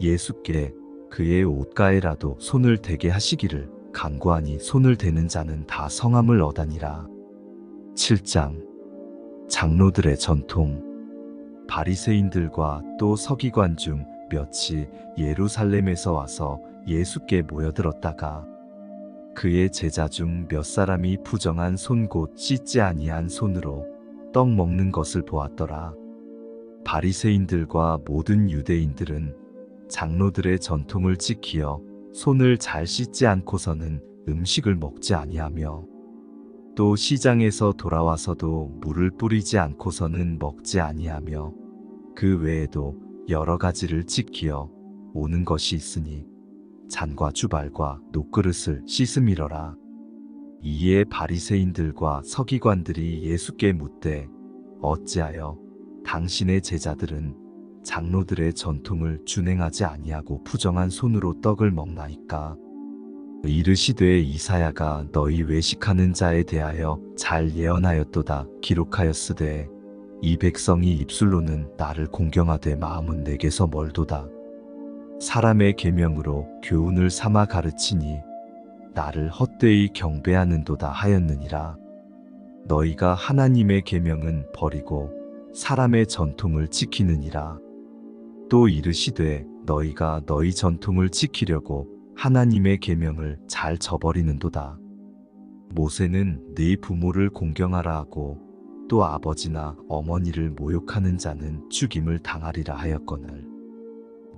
예수께 그의 옷가에라도 손을 대게 하시기를 간구하니 손을 대는 자는 다 성함을 얻으니라. 7장 장로들의 전통 바리새인들과 또 서기관 중 몇이 예루살렘에서 와서 예수께 모여들었다가 그의 제자 중 몇 사람이 부정한 손 곧 씻지 아니한 손으로 떡 먹는 것을 보았더라. 바리새인들과 모든 유대인들은 장로들의 전통을 지키어 손을 잘 씻지 않고서는 음식을 먹지 아니하며 또 시장에서 돌아와서도 물을 뿌리지 않고서는 먹지 아니하며 그 외에도 여러 가지를 지키어 오는 것이 있으니 잔과 주발과 녹그릇을 씻음이러라. 이에 바리새인들과 서기관들이 예수께 묻되 어찌하여 당신의 제자들은 장로들의 전통을 준행하지 아니하고 부정한 손으로 떡을 먹나이까? 이르시되 이사야가 너희 외식하는 자에 대하여 잘 예언하였도다 기록하였으되 이 백성이 입술로는 나를 공경하되 마음은 내게서 멀도다. 사람의 계명으로 교훈을 삼아 가르치니 나를 헛되이 경배하는도다 하였느니라. 너희가 하나님의 계명은 버리고 사람의 전통을 지키느니라. 또 이르시되 너희가 너희 전통을 지키려고 하나님의 계명을 잘 저버리는도다. 모세는 네 부모를 공경하라 하고 또 아버지나 어머니를 모욕하는 자는 죽임을 당하리라 하였거늘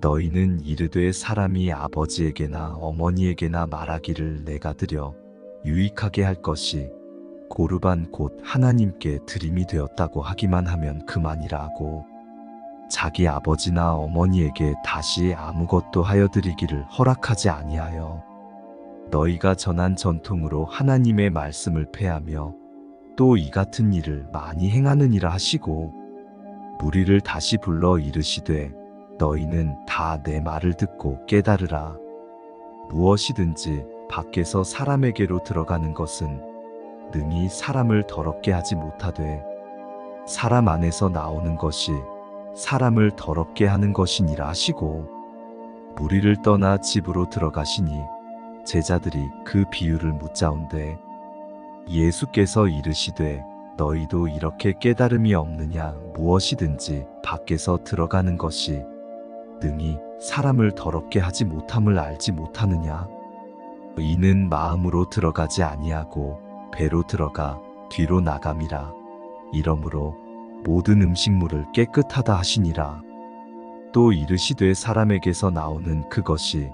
너희는 이르되 사람이 아버지에게나 어머니에게나 말하기를 내가 드려 유익하게 할 것이 고르반 곧 하나님께 드림이 되었다고 하기만 하면 그만이라 하고 자기 아버지나 어머니에게 다시 아무것도 하여 드리기를 허락하지 아니하여 너희가 전한 전통으로 하나님의 말씀을 폐하며 또 이 같은 일을 많이 행하느니라 하시고 무리를 다시 불러 이르시되 너희는 다 내 말을 듣고 깨달으라. 무엇이든지 밖에서 사람에게로 들어가는 것은 능히 사람을 더럽게 하지 못하되 사람 안에서 나오는 것이 사람을 더럽게 하는 것이니라 하시고 무리를 떠나 집으로 들어가시니 제자들이 그 비유를 묻자온데 예수께서 이르시되 너희도 이렇게 깨달음이 없느냐? 무엇이든지 밖에서 들어가는 것이 능히 사람을 더럽게 하지 못함을 알지 못하느냐? 이는 마음으로 들어가지 아니하고 배로 들어가 뒤로 나감이라. 이러므로 모든 음식물을 깨끗하다 하시니라. 또 이르시되 사람에게서 나오는 그것이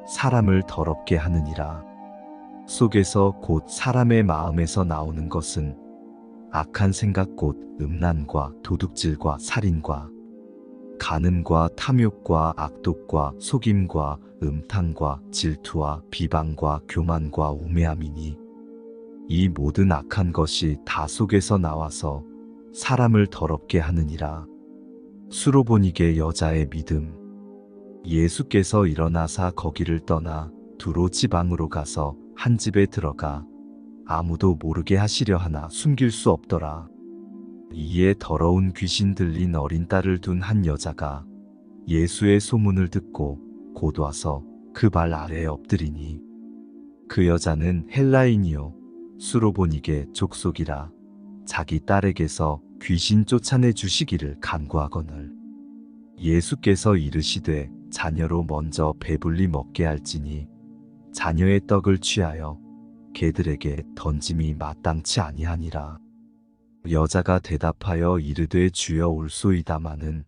사람을 더럽게 하느니라. 속에서 곧 사람의 마음에서 나오는 것은 악한 생각 곧 음란과 도둑질과 살인과 간음과 탐욕과 악독과 속임과 음탕과 질투와 비방과 교만과 우매함이니 이 모든 악한 것이 다 속에서 나와서 사람을 더럽게 하느니라. 수로보니게 여자의 믿음. 예수께서 일어나사 거기를 떠나 두로 지방으로 가서 한 집에 들어가 아무도 모르게 하시려 하나 숨길 수 없더라. 이에 더러운 귀신 들린 어린 딸을 둔 한 여자가 예수의 소문을 듣고 곧 와서 그 발 아래에 엎드리니 그 여자는 헬라인이요 수로보니게 족속이라 자기 딸에게서 귀신 쫓아내 주시기를 간구하거늘 예수께서 이르시되 자녀로 먼저 배불리 먹게 할지니 자녀의 떡을 취하여 개들에게 던짐이 마땅치 아니하니라. 여자가 대답하여 이르되 주여 올소이다마는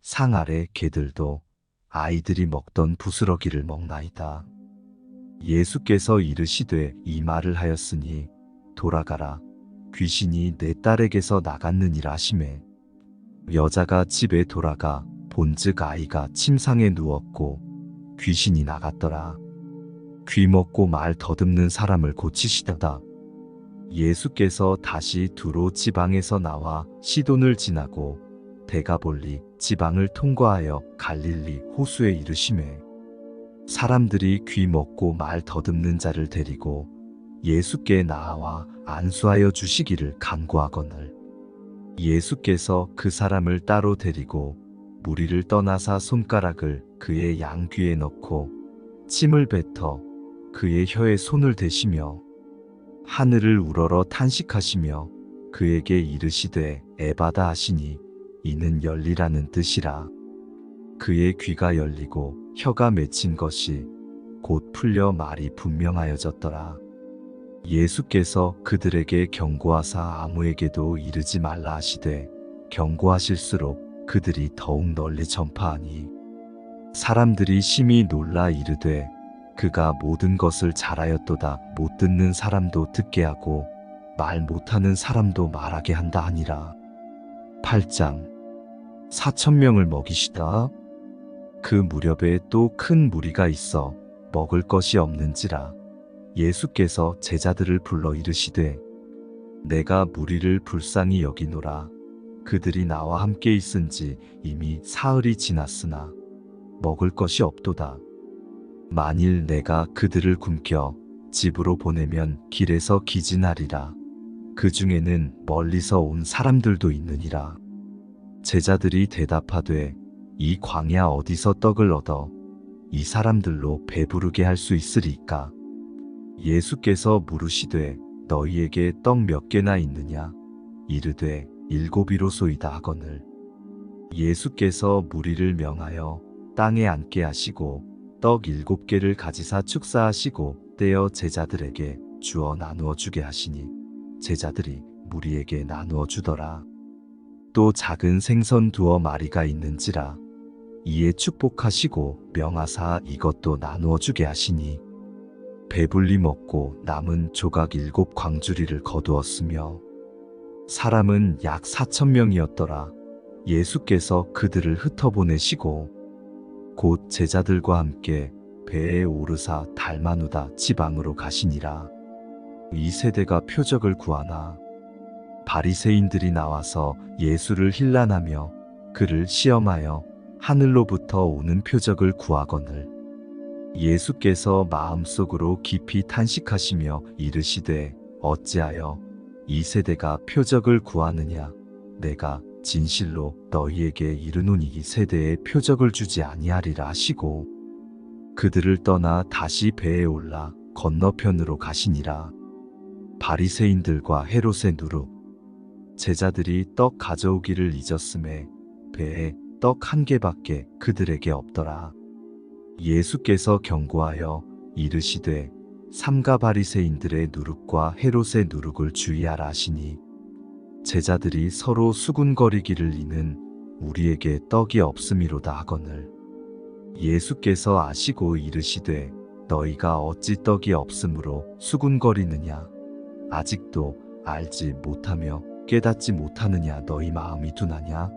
상 아래 개들도 아이들이 먹던 부스러기를 먹나이다. 예수께서 이르시되 이 말을 하였으니 돌아가라 귀신이 내 딸에게서 나갔느니라 하시매 여자가 집에 돌아가 본즉 아이가 침상에 누웠고 귀신이 나갔더라. 귀 먹고 말 더듬는 사람을 고치시다다. 예수께서 다시 두로 지방에서 나와 시돈을 지나고 데가볼리 지방을 통과하여 갈릴리 호수에 이르시매 사람들이 귀 먹고 말 더듬는 자를 데리고 예수께 나아와 안수하여 주시기를 간구하거늘 예수께서 그 사람을 따로 데리고 무리를 떠나사 손가락을 그의 양귀에 넣고 침을 뱉어 그의 혀에 손을 대시며 하늘을 우러러 탄식하시며 그에게 이르시되 에바다 하시니 이는 열리라는 뜻이라. 그의 귀가 열리고 혀가 맺힌 것이 곧 풀려 말이 분명하여졌더라. 예수께서 그들에게 경고하사 아무에게도 이르지 말라 하시되 경고하실수록 그들이 더욱 널리 전파하니 사람들이 심히 놀라 이르되 그가 모든 것을 잘하였도다. 못 듣는 사람도 듣게 하고 말 못하는 사람도 말하게 한다 하니라. 8장 4,000명을 먹이시다. 그 무렵에 또 큰 무리가 있어 먹을 것이 없는지라 예수께서 제자들을 불러 이르시되 내가 무리를 불쌍히 여기노라. 그들이 나와 함께 있은지 이미 사흘이 지났으나 먹을 것이 없도다. 만일 내가 그들을 굶겨 집으로 보내면 길에서 기진하리라. 그 중에는 멀리서 온 사람들도 있느니라. 제자들이 대답하되 이 광야 어디서 떡을 얻어 이 사람들로 배부르게 할 수 있으리까? 예수께서 물으시되 너희에게 떡 몇 개나 있느냐? 이르되 7이로소이다 하거늘 예수께서 무리를 명하여 땅에 앉게 하시고 떡 7개를 가지사 축사하시고 떼어 제자들에게 주어 나누어 주게 하시니 제자들이 무리에게 나누어 주더라. 또 작은 생선 2마리가 있는지라 이에 축복하시고 명하사 이것도 나누어 주게 하시니 배불리 먹고 남은 조각 7광주리를 거두었으며 사람은 약 4,000명이었더라. 예수께서 그들을 흩어보내시고 곧 제자들과 함께 배에 오르사 달마누다 지방으로 가시니라. 이 세대가 표적을 구하나 바리새인들이 나와서 예수를 힐난하며 그를 시험하여 하늘로부터 오는 표적을 구하거늘 예수께서 마음속으로 깊이 탄식하시며 이르시되 어찌하여 이 세대가 표적을 구하느냐? 내가 진실로 너희에게 이르노니 이 세대에 표적을 주지 아니하리라 하시고 그들을 떠나 다시 배에 올라 건너편으로 가시니라. 바리새인들과 헤롯의 누룩. 제자들이 떡 가져오기를 잊었음에 배에 떡 1개밖에 그들에게 없더라. 예수께서 경고하여 이르시되 삼가 바리새인들의 누룩과 헤롯의 누룩을 주의하라 하시니 제자들이 서로 수군거리기를 이는 우리에게 떡이 없음이로다 하거늘. 예수께서 아시고 이르시되 너희가 어찌 떡이 없으므로 수군거리느냐. 아직도 알지 못하며 깨닫지 못하느냐. 너희 마음이 둔하냐.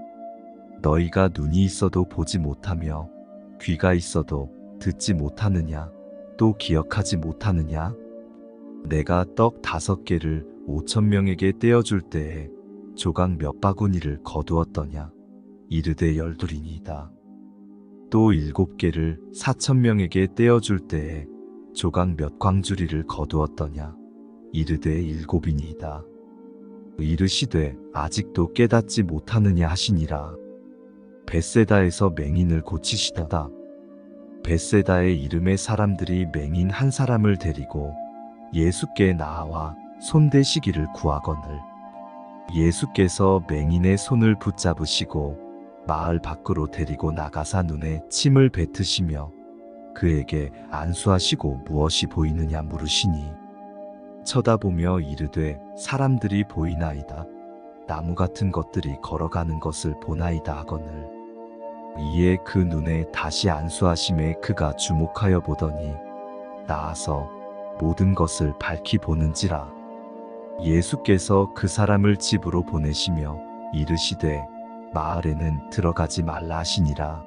너희가 눈이 있어도 보지 못하며 귀가 있어도 듣지 못하느냐. 또 기억하지 못하느냐. 내가 떡 5개를 5,000명에게 떼어줄 때에 조각 몇 바구니를 거두었더냐. 이르되 12이니이다. 또 7개를 4,000명에게 떼어줄 때에 조각 몇 광주리를 거두었더냐. 이르되 7이니이다. 이르시되 아직도 깨닫지 못하느냐 하시니라. 벳세다에서 맹인을 고치시다다. 벳세다의 이름의 사람들이 맹인 한 사람을 데리고 예수께 나아와 손대시기를 구하거늘. 예수께서 맹인의 손을 붙잡으시고 마을 밖으로 데리고 나가사 눈에 침을 뱉으시며 그에게 안수하시고 무엇이 보이느냐 물으시니 쳐다보며 이르되 사람들이 보이나이다. 나무 같은 것들이 걸어가는 것을 보나이다 하거늘. 이에 그 눈에 다시 안수하심에 그가 주목하여 보더니 나아서 모든 것을 밝히 보는지라. 예수께서 그 사람을 집으로 보내시며 이르시되 마을에는 들어가지 말라 하시니라.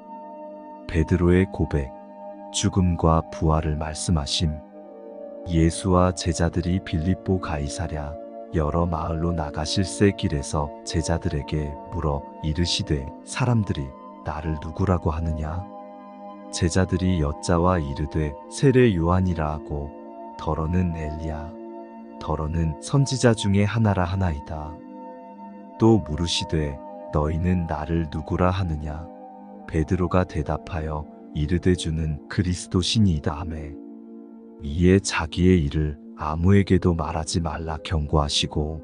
베드로의 고백, 죽음과 부활을 말씀하심. 예수와 제자들이 빌립보 가이사랴 여러 마을로 나가실새 길에서 제자들에게 물어 이르시되 사람들이 나를 누구라고 하느냐. 제자들이 여짜와 이르되 세례 요한이라 하고 더러는 엘리야 더러는 선지자 중에 하나라 하나이다. 또 물으시되 너희는 나를 누구라 하느냐. 베드로가 대답하여 이르되 주는 그리스도시니이다 하매 이에 자기의 일을 아무에게도 말하지 말라 경고하시고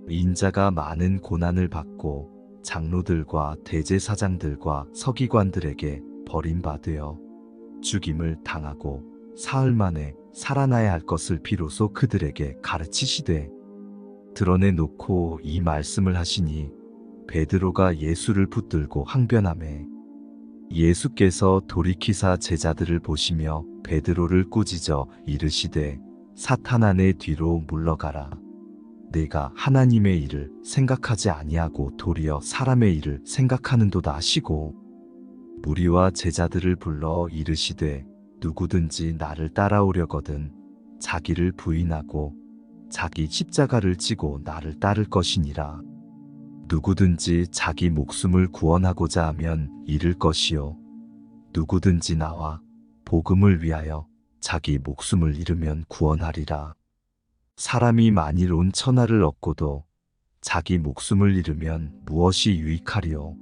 인자가 많은 고난을 받고 장로들과 대제사장들과 서기관들에게 버림받으어 죽임을 당하고 사흘 만에 살아나야 할 것을 비로소 그들에게 가르치시되 드러내놓고 이 말씀을 하시니 베드로가 예수를 붙들고 항변하매 예수께서 돌이키사 제자들을 보시며 베드로를 꾸짖어 이르시되 사탄아 내 뒤로 물러가라. 내가 하나님의 일을 생각하지 아니하고 도리어 사람의 일을 생각하는도다 하시고 무리와 제자들을 불러 이르시되 누구든지 나를 따라오려거든 자기를 부인하고 자기 십자가를 지고 나를 따를 것이니라. 누구든지 자기 목숨을 구원하고자 하면 잃을 것이요 누구든지 나와 복음을 위하여 자기 목숨을 잃으면 구원하리라. 사람이 만일 온 천하를 얻고도 자기 목숨을 잃으면 무엇이 유익하리요.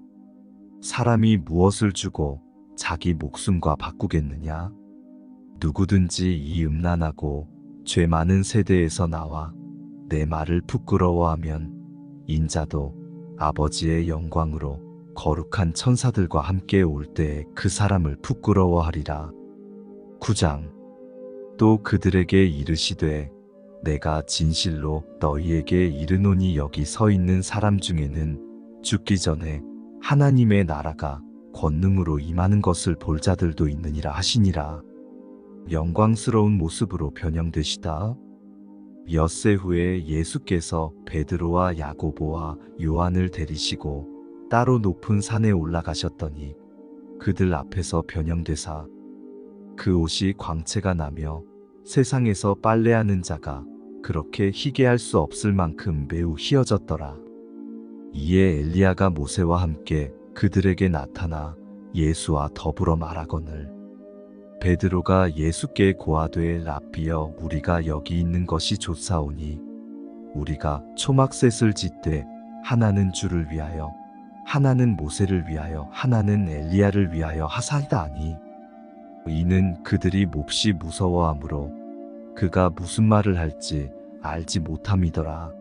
사람이 무엇을 주고 자기 목숨과 바꾸겠느냐. 누구든지 이 음란하고 죄 많은 세대에서 나와 내 말을 부끄러워하면 인자도 아버지의 영광으로 거룩한 천사들과 함께 올 때에 그 사람을 부끄러워하리라. 9장. 또 그들에게 이르시되 내가 진실로 너희에게 이르노니 여기 서 있는 사람 중에는 죽기 전에 하나님의 나라가 권능으로 임하는 것을 볼 자들도 있느니라 하시니라. 영광스러운 모습으로 변형되시다. 엿새 후에 예수께서 베드로와 야고보와 요한을 데리시고 따로 높은 산에 올라가셨더니 그들 앞에서 변형되사 그 옷이 광채가 나며 세상에서 빨래하는 자가 그렇게 희게 할 수 없을 만큼 매우 희어졌더라. 이에 엘리야가 모세와 함께 그들에게 나타나 예수와 더불어 말하거늘 베드로가 예수께 고하되 라삐여 우리가 여기 있는 것이 좋사오니 우리가 초막셋을 짓되 하나는 주를 위하여 하나는 모세를 위하여 하나는 엘리야를 위하여 하사이다 하니 이는 그들이 몹시 무서워하므로 그가 무슨 말을 할지 알지 못함이더라.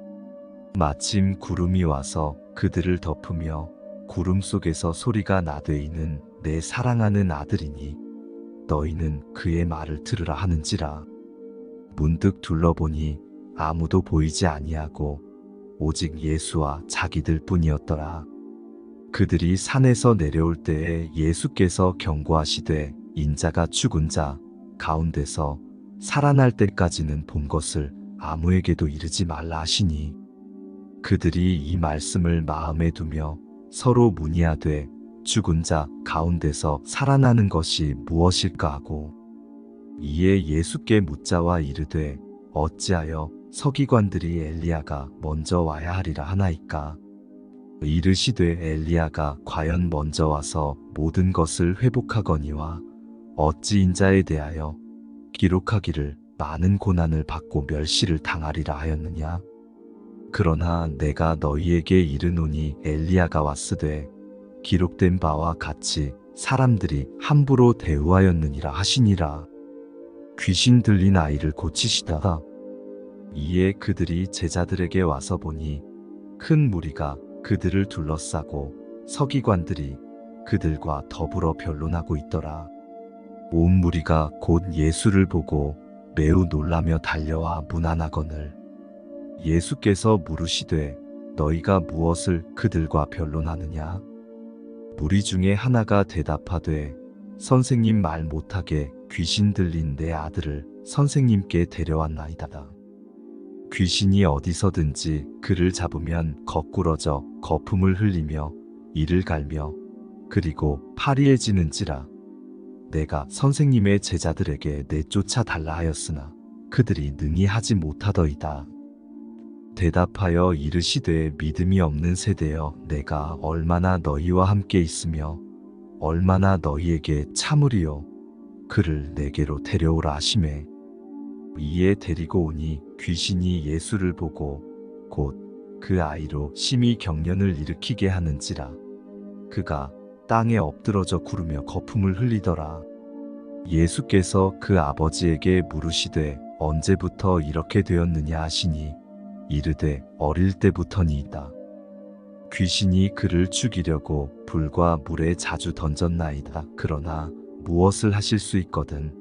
마침 구름이 와서 그들을 덮으며 구름 속에서 소리가 나되 이는 내 사랑하는 아들이니 너희는 그의 말을 들으라 하는지라. 문득 둘러보니 아무도 보이지 아니하고 오직 예수와 자기들 뿐이었더라. 그들이 산에서 내려올 때에 예수께서 경고하시되 인자가 죽은 자 가운데서 살아날 때까지는 본 것을 아무에게도 이르지 말라 하시니 그들이 이 말씀을 마음에 두며 서로 문의하되 죽은 자 가운데서 살아나는 것이 무엇일까 하고 이에 예수께 묻자와 이르되 어찌하여 서기관들이 엘리야가 먼저 와야 하리라 하나이까. 이르시되 엘리야가 과연 먼저 와서 모든 것을 회복하거니와 어찌 인자에 대하여 기록하기를 많은 고난을 받고 멸시를 당하리라 하였느냐. 그러나 내가 너희에게 이르노니 엘리야가 왔으되 기록된 바와 같이 사람들이 함부로 대우하였느니라 하시니라. 귀신 들린 아이를 고치시다가 이에 그들이 제자들에게 와서 보니 큰 무리가 그들을 둘러싸고 서기관들이 그들과 더불어 변론하고 있더라. 온 무리가 곧 예수를 보고 매우 놀라며 달려와 문안하거늘 예수께서 물으시되 너희가 무엇을 그들과 변론하느냐. 무리 중에 하나가 대답하되 선생님 말 못하게 귀신 들린 내 아들을 선생님께 데려왔나이다. 귀신이 어디서든지 그를 잡으면 거꾸러져 거품을 흘리며 이를 갈며 그리고 파리해지는지라. 내가 선생님의 제자들에게 내쫓아 달라 하였으나 그들이 능히 하지 못하더이다. 대답하여 이르시되 믿음이 없는 세대여 내가 얼마나 너희와 함께 있으며 얼마나 너희에게 참으리요. 그를 내게로 데려오라 하시매 이에 데리고 오니 귀신이 예수를 보고 곧 그 아이로 심히 경련을 일으키게 하는지라. 그가 땅에 엎드러져 구르며 거품을 흘리더라. 예수께서 그 아버지에게 물으시되 언제부터 이렇게 되었느냐 하시니 이르되 어릴 때부터니이다. 귀신이 그를 죽이려고 불과 물에 자주 던졌나이다. 그러나 무엇을 하실 수 있거든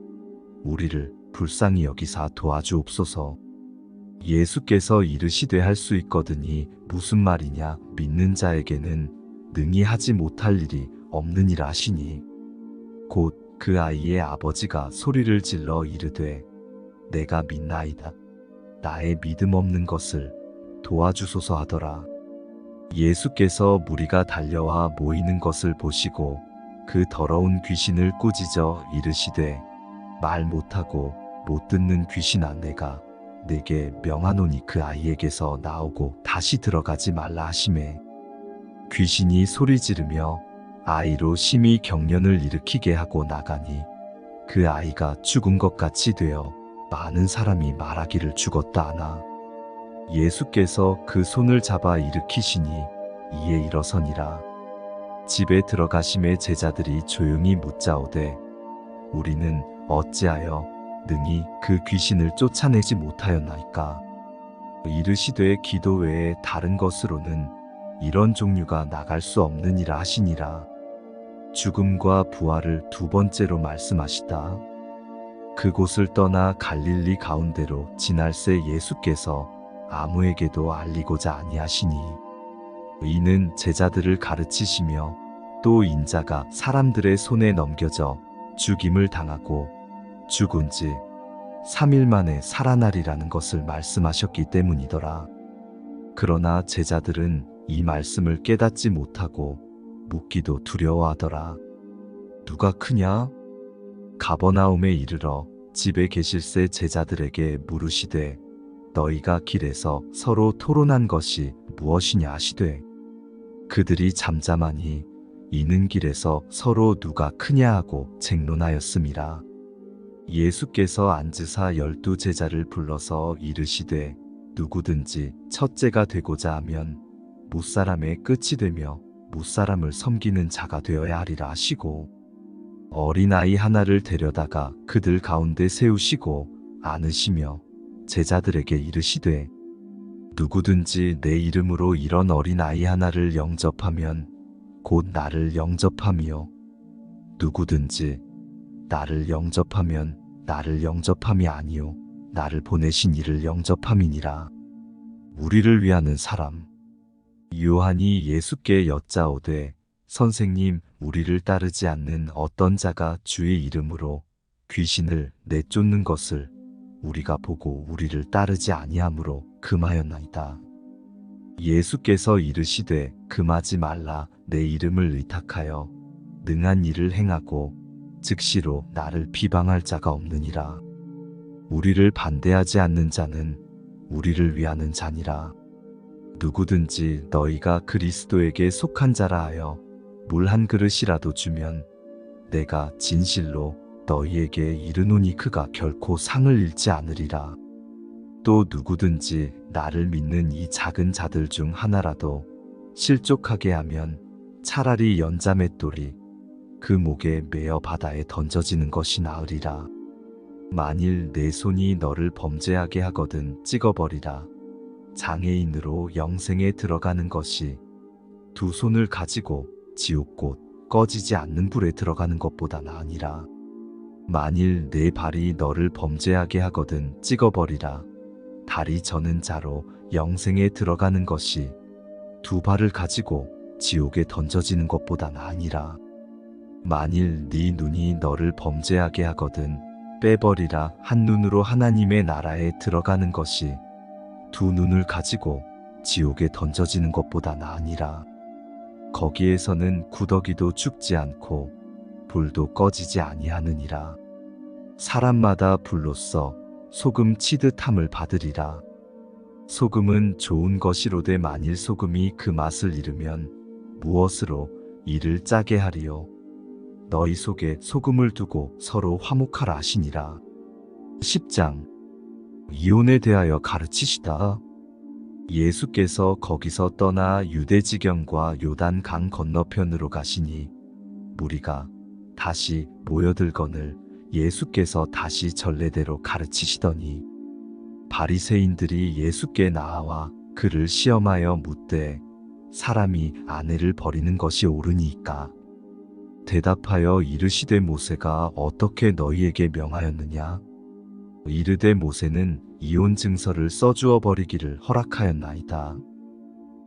우리를 불쌍히 여기사 도와주옵소서. 예수께서 이르시되 할 수 있거든이 무슨 말이냐. 믿는 자에게는 능히 하지 못할 일이 없느니라 하시니 곧 그 아이의 아버지가 소리를 질러 이르되 내가 믿나이다. 나의 믿음 없는 것을 도와주소서 하더라. 예수께서 무리가 달려와 모이는 것을 보시고 그 더러운 귀신을 꾸짖어 이르시되 말 못하고 못 듣는 귀신아 내가 내게 명하노니 그 아이에게서 나오고 다시 들어가지 말라 하시매 귀신이 소리 지르며 아이로 심히 경련을 일으키게 하고 나가니 그 아이가 죽은 것 같이 되어 많은 사람이 말하기를 죽었다 하나 예수께서 그 손을 잡아 일으키시니 이에 일어서니라. 집에 들어가심에 제자들이 조용히 묻자오되 우리는 어찌하여 능히 그 귀신을 쫓아내지 못하였나이까. 이르시되 기도 외에 다른 것으로는 이런 종류가 나갈 수 없느니라 하시니라. 죽음과 부활을 두 번째로 말씀하시다. 그곳을 떠나 갈릴리 가운데로 지날새 예수께서 아무에게도 알리고자 아니하시니 이는 제자들을 가르치시며 또 인자가 사람들의 손에 넘겨져 죽임을 당하고 죽은 지 3일 만에 살아나리라는 것을 말씀하셨기 때문이더라. 그러나 제자들은 이 말씀을 깨닫지 못하고 묻기도 두려워하더라. 누가 크냐? 가버나움에 이르러 집에 계실새 제자들에게 물으시되 너희가 길에서 서로 토론한 것이 무엇이냐 하시되 그들이 잠잠하니 이는 길에서 서로 누가 크냐 하고 쟁론하였음이라. 예수께서 앉으사 12 제자를 불러서 이르시되 누구든지 첫째가 되고자 하면 무사람의 끝이 되며 무사람을 섬기는 자가 되어야 하리라 하시고 어린아이 하나를 데려다가 그들 가운데 세우시고 안으시며 제자들에게 이르시되 누구든지 내 이름으로 이런 어린아이 하나를 영접하면 곧 나를 영접함이요 누구든지 나를 영접하면 나를 영접함이 아니요 나를 보내신 이를 영접함이니라. 우리를 위하는 사람. 요한이 예수께 여짜오되 선생님, 우리를 따르지 않는 어떤 자가 주의 이름으로 귀신을 내쫓는 것을 우리가 보고 우리를 따르지 아니하므로 금하였나이다. 예수께서 이르시되 금하지 말라. 내 이름을 의탁하여 능한 일을 행하고 즉시로 나를 비방할 자가 없느니라. 우리를 반대하지 않는 자는 우리를 위하는 자니라. 누구든지 너희가 그리스도에게 속한 자라 하여 물 한 그릇이라도 주면 내가 진실로 너희에게 이르노니 그가 결코 상을 잃지 않으리라. 또 누구든지 나를 믿는 이 작은 자들 중 하나라도 실족하게 하면 차라리 연자맷돌이 그 목에 매어 바다에 던져지는 것이 나으리라. 만일 내 손이 너를 범죄하게 하거든 찍어버리라. 장애인으로 영생에 들어가는 것이 두 손을 가지고 지옥곧 꺼지지 않는 불에 들어가는 것보다 나으니라. 만일 내 발이 너를 범죄하게 하거든 찍어버리라. 다리 저는 자로 영생에 들어가는 것이 두 발을 가지고 지옥에 던져지는 것보다 나으니라. 만일 네 눈이 너를 범죄하게 하거든 빼버리라. 한 눈으로 하나님의 나라에 들어가는 것이 두 눈을 가지고 지옥에 던져지는 것보다 나으니라. 거기에서는 구더기도 죽지 않고 불도 꺼지지 아니하느니라. 사람마다 불로써 소금 치듯 함을 받으리라. 소금은 좋은 것이로되 만일 소금이 그 맛을 잃으면 무엇으로 이를 짜게 하리요. 너희 속에 소금을 두고 서로 화목하라 하시니라. 10장. 이혼에 대하여 가르치시다. 예수께서 거기서 떠나 유대지경과 요단 강 건너편으로 가시니 무리가 다시 모여들거늘 예수께서 다시 전례대로 가르치시더니 바리새인들이 예수께 나아와 그를 시험하여 묻되 사람이 아내를 버리는 것이 옳으니까 대답하여 이르시되 모세가 어떻게 너희에게 명하였느냐. 이르되 모세는 이혼 증서를 써주어 버리기를 허락하였나이다.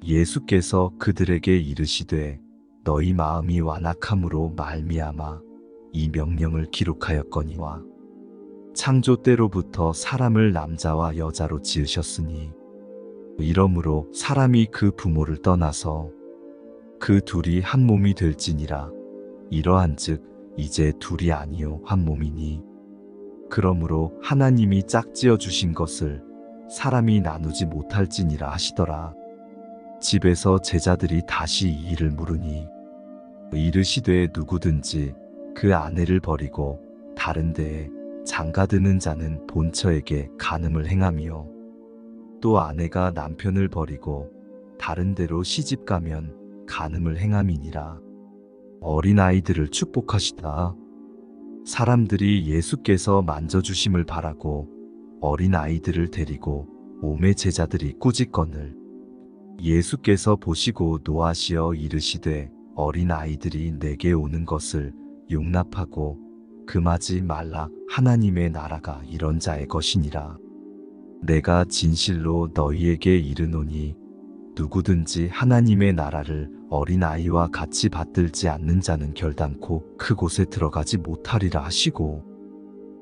예수께서 그들에게 이르시되 너희 마음이 완악함으로 말미암아 이 명령을 기록하였거니와 창조 때로부터 사람을 남자와 여자로 지으셨으니 이러므로 사람이 그 부모를 떠나서 그 둘이 한 몸이 될지니라. 이러한즉 이제 둘이 아니요 한 몸이니 그러므로 하나님이 짝지어 주신 것을 사람이 나누지 못할지니라 하시더라. 집에서 제자들이 다시 이 일을 물으니 이르시되 누구든지 그 아내를 버리고 다른 데에 장가드는 자는 본처에게 간음을 행하며 또 아내가 남편을 버리고 다른 데로 시집가면 간음을 행함이니라. 어린아이들을 축복하시다. 사람들이 예수께서 만져주심을 바라고 어린아이들을 데리고 오매 제자들이 꾸짖거늘 예수께서 보시고 노하시어 이르시되 어린아이들이 내게 오는 것을 용납하고 금하지 말라. 하나님의 나라가 이런 자의 것이니라. 내가 진실로 너희에게 이르노니 누구든지 하나님의 나라를 어린아이와 같이 받들지 않는 자는 결단코 그곳에 들어가지 못하리라 하시고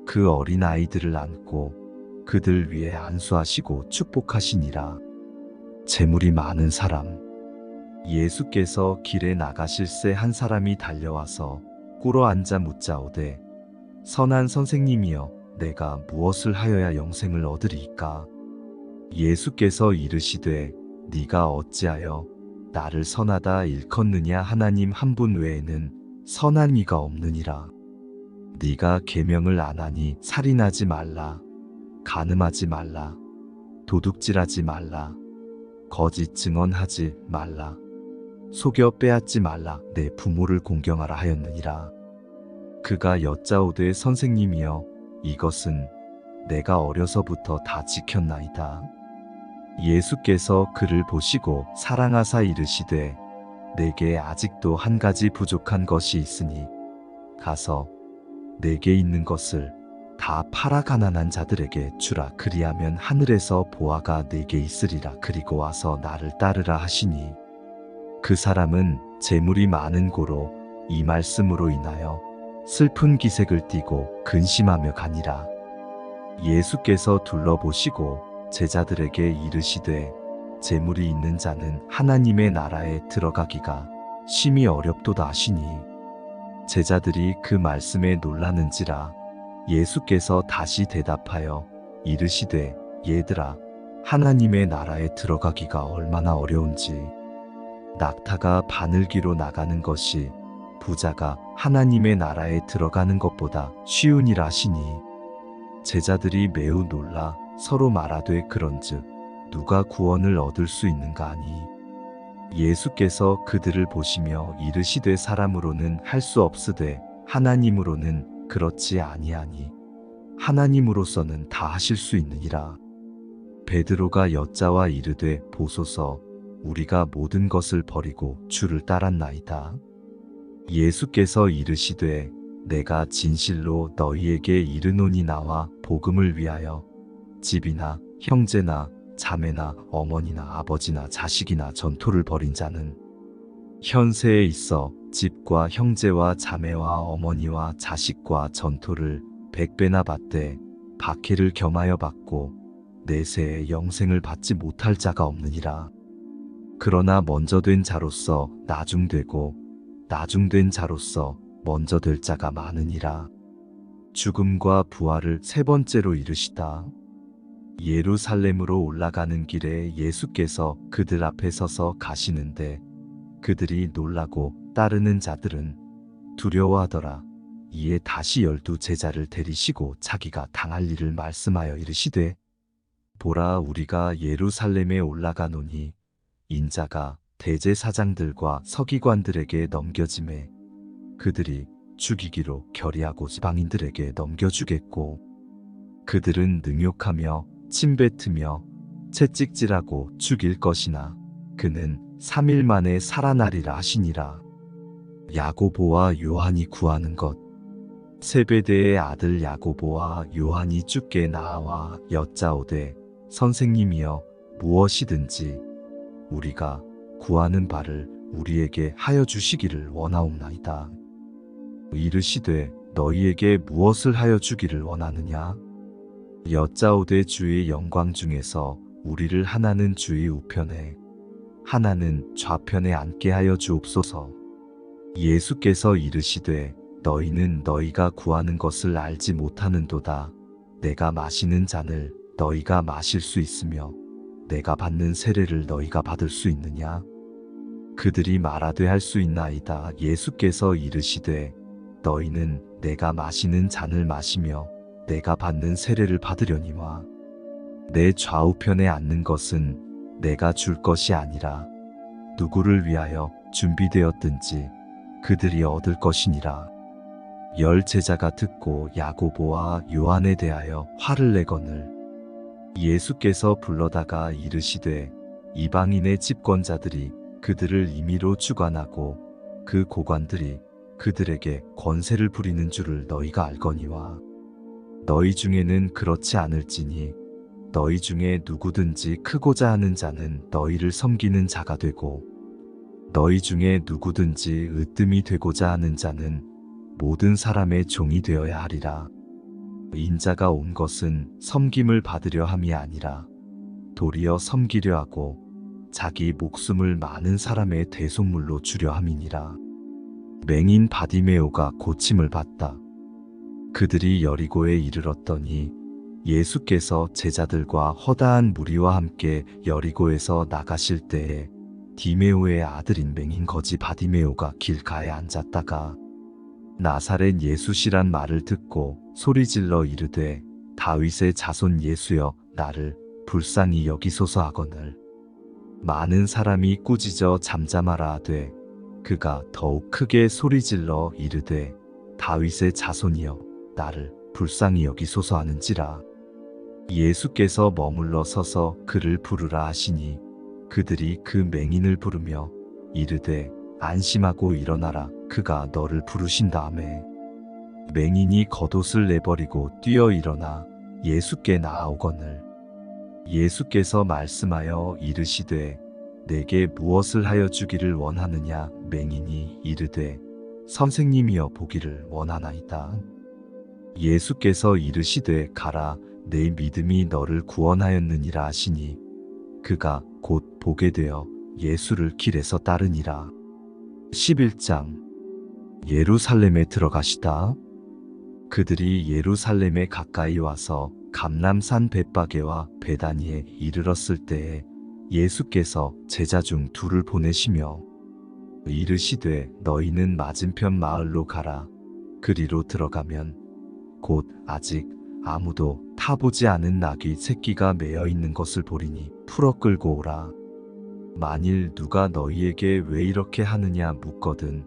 그 어린아이들을 안고 그들 위에 안수하시고 축복하시니라. 재물이 많은 사람. 예수께서 길에 나가실새 한 사람이 달려와서 꿇어 앉아 묻자오되 선한 선생님이여 내가 무엇을 하여야 영생을 얻으리이까. 예수께서 이르시되 네가 어찌하여 나를 선하다 일컫느냐. 하나님 한 분 외에는 선한 이가 없느니라. 네가 계명을 안 하니 살인하지 말라, 간음하지 말라, 도둑질하지 말라, 거짓 증언하지 말라, 속여 빼앗지 말라, 내 부모를 공경하라 하였느니라. 그가 여짜오되 선생님이여 이것은 내가 어려서부터 다 지켰나이다. 예수께서 그를 보시고 사랑하사 이르시되 내게 아직도 한 가지 부족한 것이 있으니 가서 내게 있는 것을 다 팔아 가난한 자들에게 주라. 그리하면 하늘에서 보화가 내게 있으리라. 그리고 와서 나를 따르라 하시니 그 사람은 재물이 많은 고로 이 말씀으로 인하여 슬픈 기색을 띠고 근심하며 가니라. 예수께서 둘러보시고 제자들에게 이르시되 재물이 있는 자는 하나님의 나라에 들어가기가 심히 어렵도다 하시니, 제자들이 그 말씀에 놀라는지라. 예수께서 다시 대답하여 이르시되 얘들아, 하나님의 나라에 들어가기가 얼마나 어려운지 낙타가 바늘기로 나가는 것이 부자가 하나님의 나라에 들어가는 것보다 쉬우니라 하시니, 제자들이 매우 놀라 서로 말하되 그런즉 누가 구원을 얻을 수 있는가 하니, 예수께서 그들을 보시며 이르시되 사람으로는 할 수 없으되 하나님으로는 그렇지 아니하니 하나님으로서는 다 하실 수 있느니라. 베드로가 여짜와 이르되 보소서, 우리가 모든 것을 버리고 주를 따랐나이다. 예수께서 이르시되 내가 진실로 너희에게 이르노니 나와 복음을 위하여 집이나 형제나 자매나 어머니나 아버지나 자식이나 전토를 벌인 자는 현세에 있어 집과 형제와 자매와 어머니와 자식과 전토를 100배나 받되 박해를 겸하여 받고 내세에 영생을 받지 못할 자가 없느니라. 그러나 먼저 된 자로서 나중되고 나중된 자로서 먼저 될 자가 많으니라. 죽음과 부활을 세 번째로 이르시다. 예루살렘으로 올라가는 길에 예수께서 그들 앞에 서서 가시는데 그들이 놀라고 따르는 자들은 두려워하더라. 이에 다시 12 제자를 데리시고 자기가 당할 일을 말씀하여 이르시되 보라, 우리가 예루살렘에 올라가노니 인자가 대제사장들과 서기관들에게 넘겨짐에 그들이 죽이기로 결의하고 지방인들에게 넘겨주겠고 그들은 능욕하며 침뱉으며 채찍질하고 죽일 것이나 그는 3일 만에 살아나리라 하시니라. 야고보와 요한이 구하는 것. 세베대의 아들 야고보와 요한이 주께 나와 여짜오되 선생님이여, 무엇이든지 우리가 구하는 바를 우리에게 하여 주시기를 원하옵나이다. 이르시되 너희에게 무엇을 하여 주기를 원하느냐? 여짜오되 주의 영광 중에서 우리를 하나는 주의 우편에 하나는 좌편에 앉게 하여 주옵소서. 예수께서 이르시되 너희는 너희가 구하는 것을 알지 못하는도다. 내가 마시는 잔을 너희가 마실 수 있으며 내가 받는 세례를 너희가 받을 수 있느냐? 그들이 말하되 할 수 있나이다. 예수께서 이르시되 너희는 내가 마시는 잔을 마시며 내가 받는 세례를 받으려니와 내 좌우편에 앉는 것은 내가 줄 것이 아니라 누구를 위하여 준비되었든지 그들이 얻을 것이니라. 10 제자가 듣고 야고보와 요한에 대하여 화를 내거늘 예수께서 불러다가 이르시되 이방인의 집권자들이 그들을 임의로 주관하고 그 고관들이 그들에게 권세를 부리는 줄을 너희가 알거니와 너희 중에는 그렇지 않을지니 너희 중에 누구든지 크고자 하는 자는 너희를 섬기는 자가 되고 너희 중에 누구든지 으뜸이 되고자 하는 자는 모든 사람의 종이 되어야 하리라. 인자가 온 것은 섬김을 받으려 함이 아니라 도리어 섬기려 하고 자기 목숨을 많은 사람의 대속물로 주려 함이니라. 맹인 바디메오가 고침을 받다. 그들이 여리고에 이르렀더니 예수께서 제자들과 허다한 무리와 함께 여리고에서 나가실 때에 디메오의 아들인 맹인 거지 바디메오가 길가에 앉았다가 나사렛 예수시란 말을 듣고 소리질러 이르되 다윗의 자손 예수여, 나를 불쌍히 여기소서 하거늘 많은 사람이 꾸짖어 잠잠하라 하되 그가 더욱 크게 소리질러 이르되 다윗의 자손이여, 나를 불쌍히 여기소서 하는지라. 예수께서 머물러 서서 그를 부르라 하시니 그들이 그 맹인을 부르며 이르되 안심하고 일어나라, 그가 너를 부르신다하매 맹인이 겉옷을 내버리고 뛰어 일어나 예수께 나아오거늘 예수께서 말씀하여 이르시되 내게 무엇을 하여 주기를 원하느냐? 맹인이 이르되 선생님이여 보기를 원하나이다. 예수께서 이르시되 가라, 내 믿음이 너를 구원하였느니라 하시니 그가 곧 보게 되어 예수를 길에서 따르니라. 11장. 예루살렘에 들어가시다. 그들이 예루살렘에 가까이 와서 감람산 벳바게와 베다니에 이르렀을 때에 예수께서 제자 중 둘을 보내시며 이르시되 너희는 맞은편 마을로 가라. 그리로 들어가면 곧 아직 아무도 타보지 않은 나귀 새끼가 매어 있는 것을 보리니 풀어 끌고 오라. 만일 누가 너희에게 왜 이렇게 하느냐 묻거든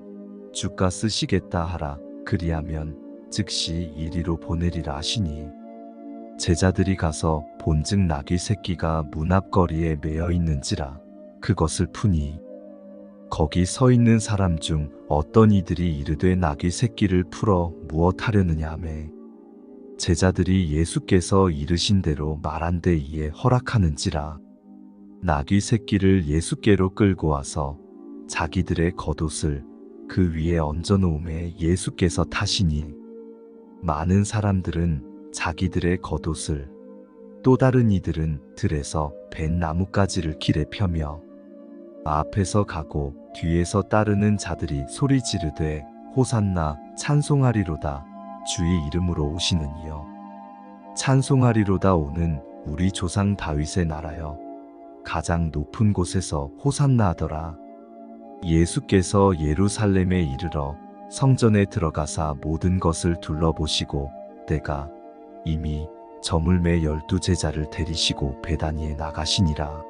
주가 쓰시겠다 하라. 그리하면 즉시 이리로 보내리라 하시니 제자들이 가서 본즉 나귀 새끼가 문 앞거리에 매어 있는지라. 그것을 푸니 거기 서 있는 사람 중 어떤 이들이 이르되 나귀 새끼를 풀어 무엇 하려느냐 하매 제자들이 예수께서 이르신 대로 말한데 이에 허락하는지라. 나귀 새끼를 예수께로 끌고 와서 자기들의 겉옷을 그 위에 얹어 놓음에 예수께서 타시니 많은 사람들은 자기들의 겉옷을 또 다른 이들은 들에서 벤 나뭇가지를 길에 펴며 앞에서 가고 뒤에서 따르는 자들이 소리 지르되 호산나 찬송하리로다 주의 이름으로 오시는 이여 찬송하리로다 오는 우리 조상 다윗의 나라여 가장 높은 곳에서 호산나 하더라. 예수께서 예루살렘에 이르러 성전에 들어가사 모든 것을 둘러보시고 때가 이미 저물매 12 제자를 데리시고 베다니에 나가시니라.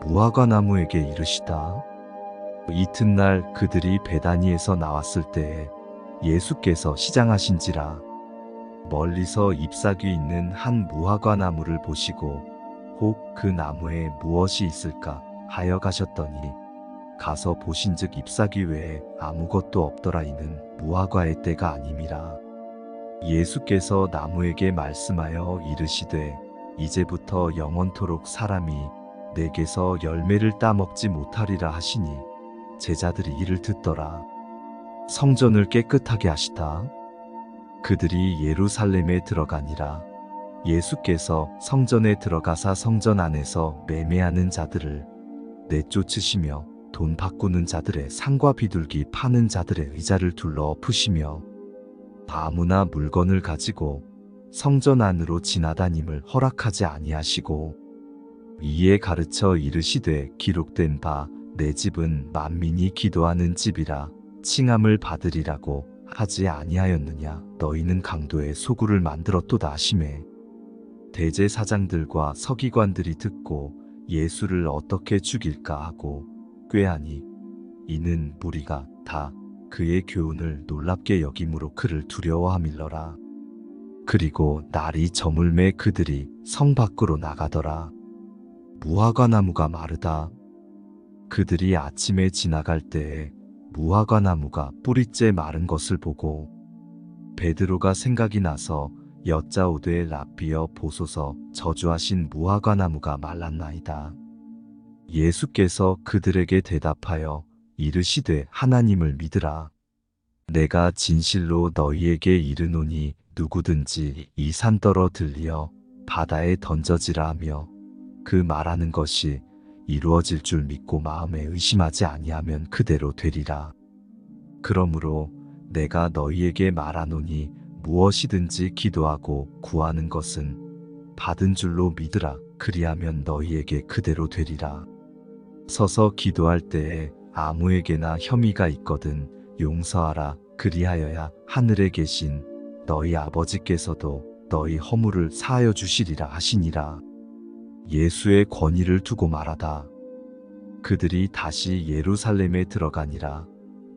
무화과 나무에게 이르시다. 이튿날 그들이 베다니에서 나왔을 때에 예수께서 시장하신지라. 멀리서 잎사귀 있는 한 무화과 나무를 보시고 혹 그 나무에 무엇이 있을까 하여 가셨더니 가서 보신즉 잎사귀 외에 아무것도 없더라. 이는 무화과의 때가 아님이라. 예수께서 나무에게 말씀하여 이르시되 이제부터 영원토록 사람이 내게서 열매를 따먹지 못하리라 하시니 제자들이 이를 듣더라. 성전을 깨끗하게 하시다. 그들이 예루살렘에 들어가니라. 예수께서 성전에 들어가사 성전 안에서 매매하는 자들을 내쫓으시며 돈 바꾸는 자들의 상과 비둘기 파는 자들의 의자를 둘러 엎으시며 아무나 물건을 가지고 성전 안으로 지나다님을 허락하지 아니하시고 이에 가르쳐 이르시되 기록된 바 내 집은 만민이 기도하는 집이라 칭함을 받으리라고 하지 아니하였느냐. 너희는 강도의 소굴을 만들었도다 하시매 대제사장들과 서기관들이 듣고 예수를 어떻게 죽일까 하고 꾀하니 이는 무리가 다 그의 교훈을 놀랍게 여김으로 그를 두려워함일러라. 그리고 날이 저물매 그들이 성 밖으로 나가더라. 무화과 나무가 마르다. 그들이 아침에 지나갈 때에 무화과 나무가 뿌리째 마른 것을 보고 베드로가 생각이 나서 여짜오되 랍비여 보소서 저주하신 무화과 나무가 말랐나이다. 예수께서 그들에게 대답하여 이르시되 하나님을 믿으라. 내가 진실로 너희에게 이르노니 누구든지 이 산더러 들리어 바다에 던져지라 하며 그 말하는 것이 이루어질 줄 믿고 마음에 의심하지 아니하면 그대로 되리라. 그러므로 내가 너희에게 말하노니 무엇이든지 기도하고 구하는 것은 받은 줄로 믿으라. 그리하면 너희에게 그대로 되리라. 서서 기도할 때에 아무에게나 혐의가 있거든 용서하라. 그리하여야 하늘에 계신 너희 아버지께서도 너희 허물을 사하여 주시리라 하시니라. 예수의 권위를 두고 말하다. 그들이 다시 예루살렘에 들어가니라.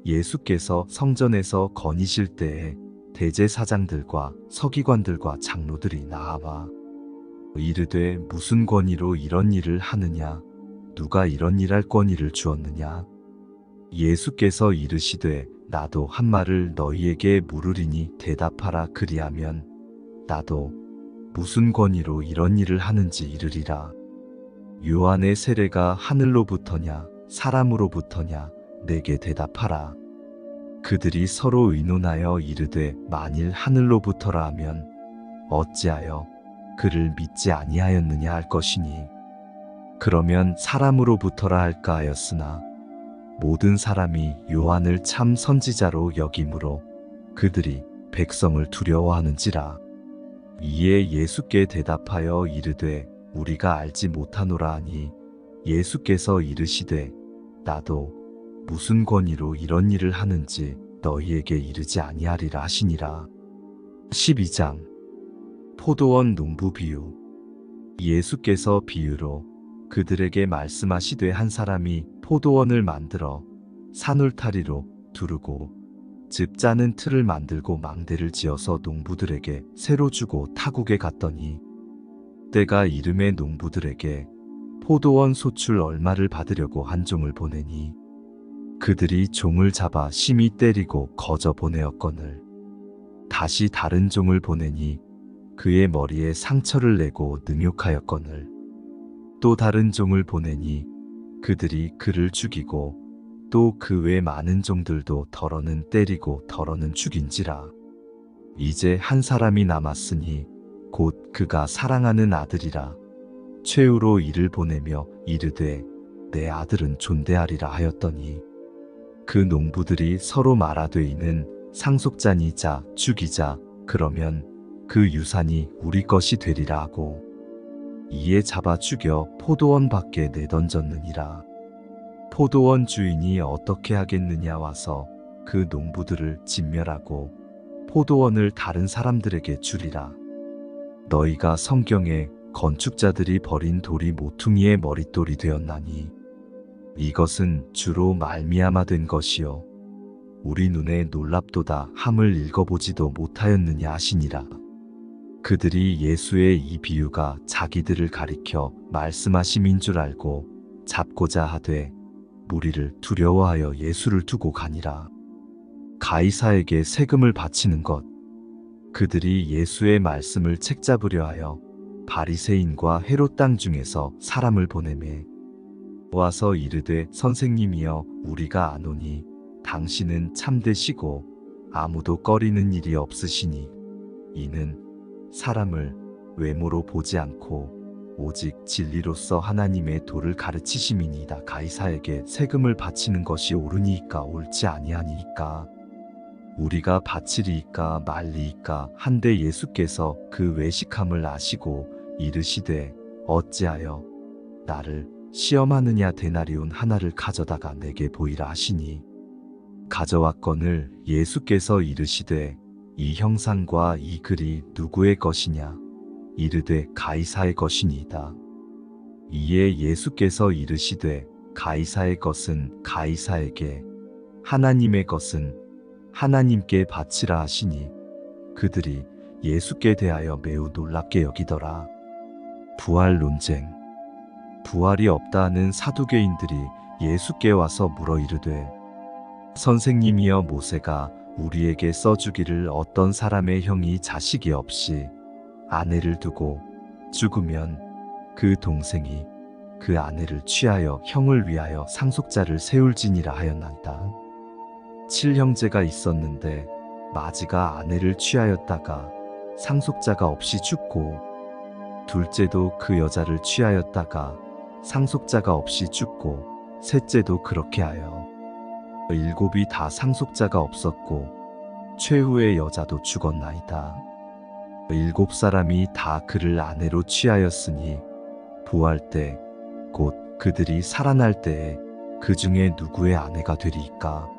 예수께서 성전에서 거니실 때에 대제사장들과 서기관들과 장로들이 나아와 이르되 무슨 권위로 이런 일을 하느냐? 누가 이런 일할 권위를 주었느냐? 예수께서 이르시되 나도 한 말을 너희에게 물으리니 대답하라. 그리하면 나도 무슨 권위로 이런 일을 하는지 이르리라. 요한의 세례가 하늘로부터냐 사람으로부터냐 내게 대답하라. 그들이 서로 의논하여 이르되 만일 하늘로부터라 하면 어찌하여 그를 믿지 아니하였느냐 할 것이니 그러면 사람으로부터라 할까 하였으나 모든 사람이 요한을 참 선지자로 여김으로 그들이 백성을 두려워하는지라. 이에 예수께 대답하여 이르되 우리가 알지 못하노라 하니 예수께서 이르시되 나도 무슨 권위로 이런 일을 하는지 너희에게 이르지 아니하리라 하시니라. 12장 포도원 농부 비유. 예수께서 비유로 그들에게 말씀하시되 한 사람이 포도원을 만들어 산울타리로 두르고 즉 짜는 틀을 만들고 망대를 지어서 농부들에게 새로 주고 타국에 갔더니 때가 이름에 농부들에게 포도원 소출 얼마를 받으려고 한 종을 보내니 그들이 종을 잡아 심히 때리고 거저 보내었거늘 다시 다른 종을 보내니 그의 머리에 상처를 내고 능욕하였거늘 또 다른 종을 보내니 그들이 그를 죽이고 또 그 외 많은 종들도 더러는 때리고 더러는 죽인지라. 이제 한 사람이 남았으니 곧 그가 사랑하는 아들이라. 최후로 이를 보내며 이르되 내 아들은 존대하리라 하였더니 그 농부들이 서로 말하되 이는 상속자니 자 죽이자 그러면 그 유산이 우리 것이 되리라 하고 이에 잡아 죽여 포도원 밖에 내던졌느니라. 포도원 주인이 어떻게 하겠느냐 와서 그 농부들을 진멸하고 포도원을 다른 사람들에게 주리라. 너희가 성경에 건축자들이 버린 돌이 모퉁이의 머릿돌이 되었나니 이것은 주로 말미암아 된 것이요 우리 눈에 놀랍도다 함을 읽어보지도 못하였느냐 하시니라. 그들이 예수의 이 비유가 자기들을 가리켜 말씀하심인 줄 알고 잡고자 하되 무리를 두려워하여 예수를 두고 가니라. 가이사에게 세금을 바치는 것. 그들이 예수의 말씀을 책잡으려 하여 바리새인과 헤롯 땅 중에서 사람을 보내매 와서 이르되 선생님이여 우리가 아노니 당신은 참되시고 아무도 꺼리는 일이 없으시니 이는 사람을 외모로 보지 않고 오직 진리로서 하나님의 도를 가르치심이니이다. 가이사에게 세금을 바치는 것이 옳으니이까 옳지 아니하니이까 우리가 바치리이까 말리이까 한데 예수께서 그 외식함을 아시고 이르시되 어찌하여 나를 시험하느냐 데나리온 하나를 가져다가 내게 보이라 하시니 가져왔거늘 예수께서 이르시되 이 형상과 이 글이 누구의 것이냐 이르되 가이사의 것이니이다. 이에 예수께서 이르시되 가이사의 것은 가이사에게 하나님의 것은 하나님께 바치라 하시니 그들이 예수께 대하여 매우 놀랍게 여기더라. 부활 논쟁. 부활이 없다 하는 사두개인들이 예수께 와서 물어 이르되 선생님이여 모세가 우리에게 써주기를 어떤 사람의 형이 자식이 없이 아내를 두고 죽으면 그 동생이 그 아내를 취하여 형을 위하여 상속자를 세울지니라 하였나이다. 7형제가 있었는데 마지가 아내를 취하였다가 상속자가 없이 죽고 둘째도 그 여자를 취하였다가 상속자가 없이 죽고 셋째도 그렇게 하여 일곱이 다 상속자가 없었고 최후의 여자도 죽었나이다. 7사람이 다 그를 아내로 취하였으니 부활 때 곧 그들이 살아날 때에 그 중에 누구의 아내가 되리이까?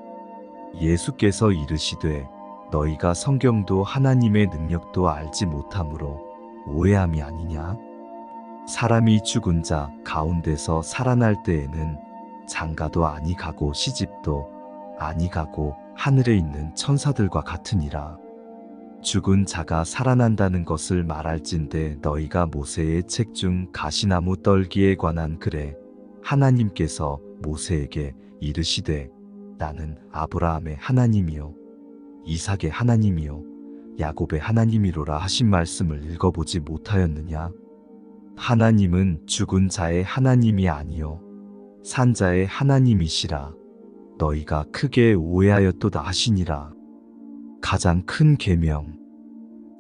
예수께서 이르시되 너희가 성경도 하나님의 능력도 알지 못함으로 오해함이 아니냐? 사람이 죽은 자 가운데서 살아날 때에는 장가도 아니 가고 시집도 아니 가고 하늘에 있는 천사들과 같으니라. 죽은 자가 살아난다는 것을 말할진대 너희가 모세의 책 중 가시나무 떨기에 관한 글에 하나님께서 모세에게 이르시되 나는 아브라함의 하나님이요 이삭의 하나님이요 야곱의 하나님이로라 하신 말씀을 읽어보지 못하였느냐? 하나님은 죽은 자의 하나님이 아니요 산 자의 하나님이시라. 너희가 크게 오해하였도다 하시니라. 가장 큰 계명.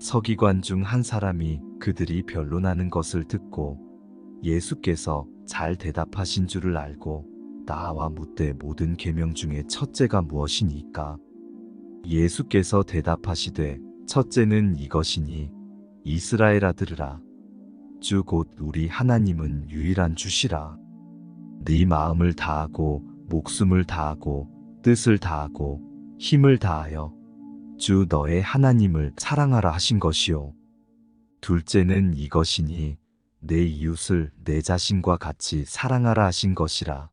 서기관 중 한 사람이 그들이 변론하는 것을 듣고 예수께서 잘 대답하신 줄을 알고 나와 묻되 모든 계명 중에 첫째가 무엇이니까? 예수께서 대답하시되 첫째는 이것이니 이스라엘아 들으라. 주 곧 우리 하나님은 유일한 주시라. 네 마음을 다하고 목숨을 다하고 뜻을 다하고 힘을 다하여 주 너의 하나님을 사랑하라 하신 것이요. 둘째는 이것이니 내 이웃을 내 자신과 같이 사랑하라 하신 것이라.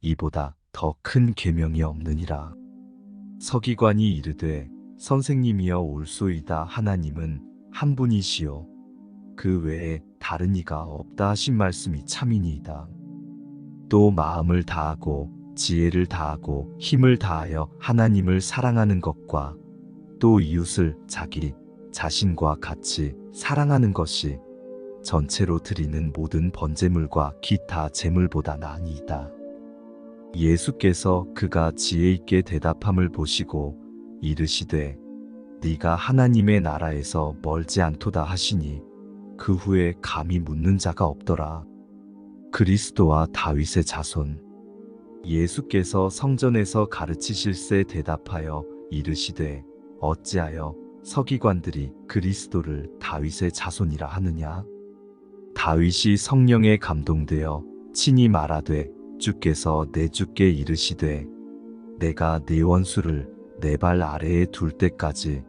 이보다 더 큰 계명이 없느니라. 서기관이 이르되 선생님이여 옳소이다. 하나님은 한 분이시요 그 외에 다른 이가 없다 하신 말씀이 참이니이다. 또 마음을 다하고 지혜를 다하고 힘을 다하여 하나님을 사랑하는 것과 또 이웃을 자기 자신과 같이 사랑하는 것이 전체로 드리는 모든 번제물과 기타 제물보다 나으니이다. 예수께서 그가 지혜 있게 대답함을 보시고 이르시되 네가 하나님의 나라에서 멀지 않도다 하시니 그 후에 감히 묻는 자가 없더라. 그리스도와 다윗의 자손. 예수께서 성전에서 가르치실세 대답하여 이르시되 어찌하여 서기관들이 그리스도를 다윗의 자손이라 하느냐? 다윗이 성령에 감동되어 친히 말하되 주께서 내 주께 이르시되 내가 네 원수를 내 발 아래에 둘 때까지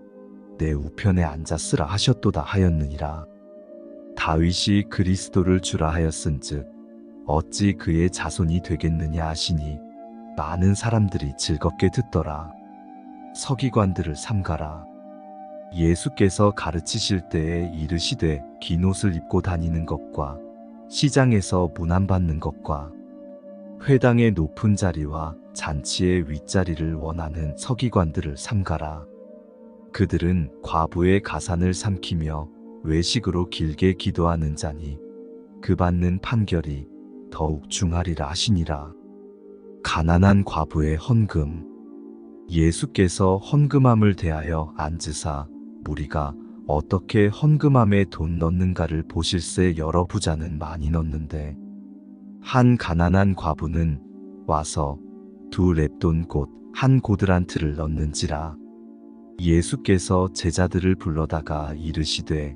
내 우편에 앉았으라 하셨도다 하였느니라. 다윗이 그리스도를 주라 하였은즉 어찌 그의 자손이 되겠느냐 하시니 많은 사람들이 즐겁게 듣더라. 서기관들을 삼가라. 예수께서 가르치실 때에 이르시되 긴 옷을 입고 다니는 것과 시장에서 문안받는 것과 회당의 높은 자리와 잔치의 윗자리를 원하는 서기관들을 삼가라. 그들은 과부의 가산을 삼키며 외식으로 길게 기도하는 자니 그 받는 판결이 더욱 중하리라 하시니라. 가난한 과부의 헌금. 예수께서 헌금함을 대하여 앉으사 무리가 어떻게 헌금함에 돈 넣는가를 보실세. 여러 부자는 많이 넣는데 한 가난한 과부는 와서 2렙돈 곧 한 고드란트를 넣는지라. 예수께서 제자들을 불러다가 이르시되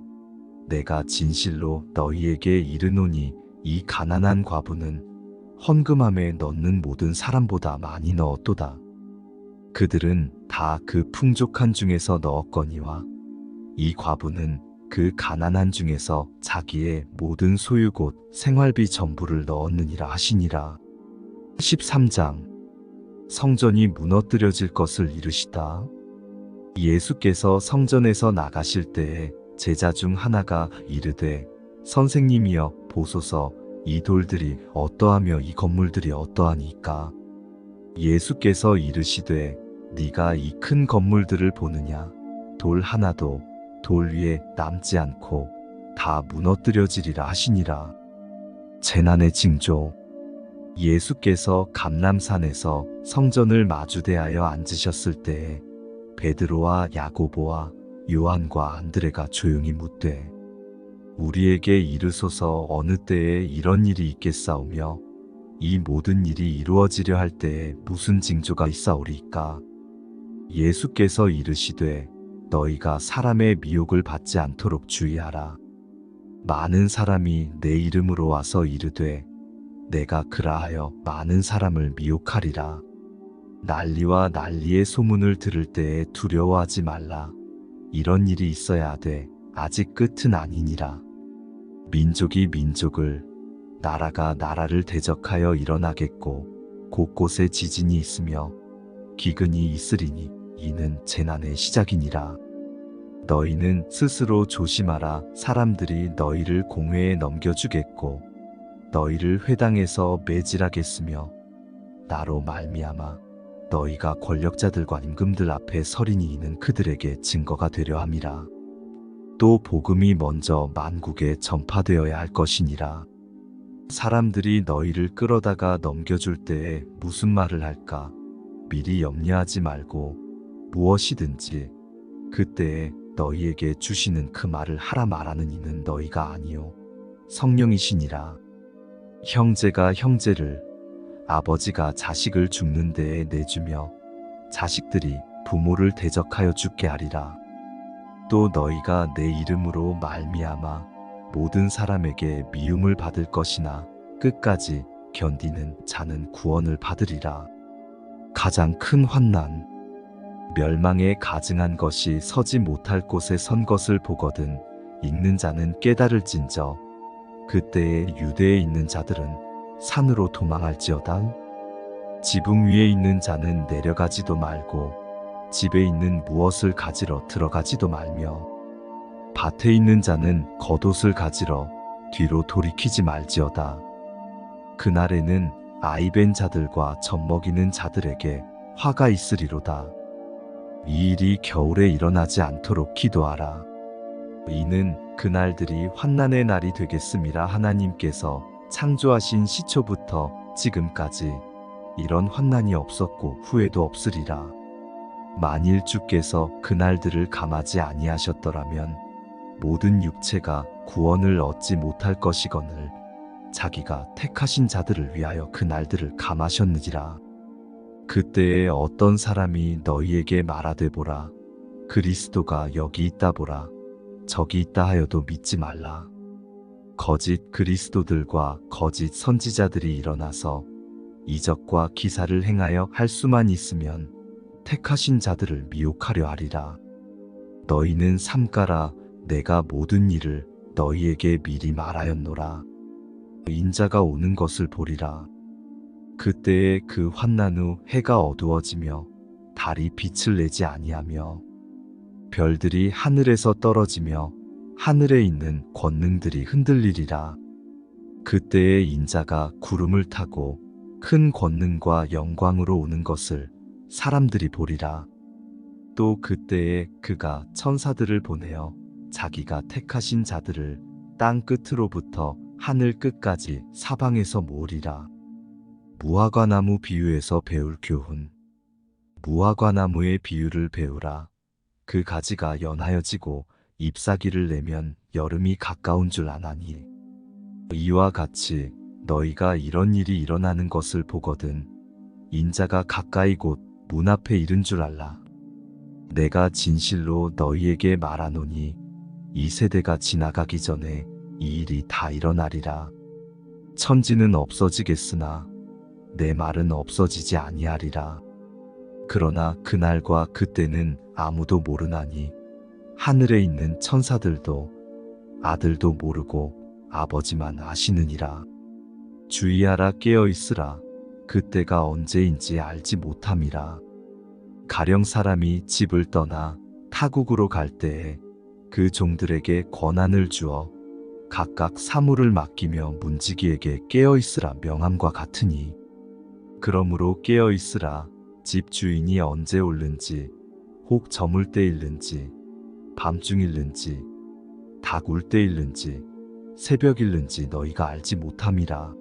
내가 진실로 너희에게 이르노니 이 가난한 과부는 헌금함에 넣는 모든 사람보다 많이 넣었도다. 그들은 다 그 풍족한 중에서 넣었거니와 이 과부는 그 가난한 중에서 자기의 모든 소유 곧 생활비 전부를 넣었느니라 하시니라. 13장. 성전이 무너뜨려질 것을 이르시다. 예수께서 성전에서 나가실 때에 제자 중 하나가 이르되 선생님이여 보소서 이 돌들이 어떠하며 이 건물들이 어떠하니까. 예수께서 이르시되 네가 이 큰 건물들을 보느냐. 돌 하나도 돌 위에 남지 않고 다 무너뜨려지리라 하시니라. 재난의 징조. 예수께서 감람산에서 성전을 마주대하여 앉으셨을 때에 베드로와 야고보와 요한과 안드레가 조용히 묻되 우리에게 이르소서 어느 때에 이런 일이 있겠사오며 이 모든 일이 이루어지려 할 때에 무슨 징조가 있사오리까? 예수께서 이르시되 너희가 사람의 미혹을 받지 않도록 주의하라. 많은 사람이 내 이름으로 와서 이르되 내가 그라하여 많은 사람을 미혹하리라. 난리와 난리의 소문을 들을 때에 두려워하지 말라. 이런 일이 있어야 하되 아직 끝은 아니니라. 민족이 민족을 나라가 나라를 대적하여 일어나겠고 곳곳에 지진이 있으며 기근이 있으리니 이는 재난의 시작이니라. 너희는 스스로 조심하라. 사람들이 너희를 공회에 넘겨주겠고 너희를 회당에서 매질하겠으며 나로 말미암아 너희가 권력자들과 임금들 앞에 서리니 이는 그들에게 증거가 되려 함이라. 또 복음이 먼저 만국에 전파되어야 할 것이니라. 사람들이 너희를 끌어다가 넘겨줄 때에 무슨 말을 할까 미리 염려하지 말고 무엇이든지 그때에 너희에게 주시는 그 말을 하라 말하는 이는 너희가 아니요 성령이시니라. 형제가 형제를 아버지가 자식을 죽는 데에 내주며 자식들이 부모를 대적하여 죽게 하리라. 또 너희가 내 이름으로 말미암아 모든 사람에게 미움을 받을 것이나 끝까지 견디는 자는 구원을 받으리라. 가장 큰 환난 멸망에 가증한 것이 서지 못할 곳에 선 것을 보거든 읽는 자는 깨달을진저 그때에 유대에 있는 자들은 산으로 도망할지어다. 지붕 위에 있는 자는 내려가지도 말고 집에 있는 무엇을 가지러 들어가지도 말며 밭에 있는 자는 겉옷을 가지러 뒤로 돌이키지 말지어다. 그날에는 아이벤 자들과 젖먹이는 자들에게 화가 있으리로다. 이 일이 겨울에 일어나지 않도록 기도하라. 이는 그날들이 환난의 날이 되겠음이라. 하나님께서 창조하신 시초부터 지금까지 이런 환난이 없었고 후에도 없으리라. 만일 주께서 그날들을 감하지 아니하셨더라면 모든 육체가 구원을 얻지 못할 것이거늘 자기가 택하신 자들을 위하여 그날들을 감하셨느니라. 그때에 어떤 사람이 너희에게 말하되 보라 그리스도가 여기 있다 보라 저기 있다 하여도 믿지 말라. 거짓 그리스도들과 거짓 선지자들이 일어나서 이적과 기사를 행하여 할 수만 있으면 택하신 자들을 미혹하려 하리라. 너희는 삼가라. 내가 모든 일을 너희에게 미리 말하였노라. 인자가 오는 것을 보리라. 그때에 그 환난 후 해가 어두워지며 달이 빛을 내지 아니하며 별들이 하늘에서 떨어지며 하늘에 있는 권능들이 흔들리리라. 그때에 인자가 구름을 타고 큰 권능과 영광으로 오는 것을 사람들이 보리라. 또 그때에 그가 천사들을 보내어 자기가 택하신 자들을 땅 끝으로부터 하늘 끝까지 사방에서 모으리라. 무화과나무 비유에서 배울 교훈. 무화과나무의 비유를 배우라. 그 가지가 연하여지고 잎사귀를 내면 여름이 가까운 줄 아나니 이와 같이 너희가 이런 일이 일어나는 것을 보거든 인자가 가까이 곧 문 앞에 이른 줄 알라. 내가 진실로 너희에게 말하노니 이 세대가 지나가기 전에 이 일이 다 일어나리라. 천지는 없어지겠으나 내 말은 없어지지 아니하리라. 그러나 그날과 그때는 아무도 모르나니 하늘에 있는 천사들도 아들도 모르고 아버지만 아시느니라. 주의하라. 깨어 있으라. 그때가 언제인지 알지 못함이라. 가령 사람이 집을 떠나 타국으로 갈 때에 그 종들에게 권한을 주어 각각 사물을 맡기며 문지기에게 깨어 있으라 명함과 같으니 그러므로 깨어 있으라. 집 주인이 언제 올는지 혹 저물 때일는지 밤중일는지 닭 울 때일는지 새벽일는지 너희가 알지 못함이라.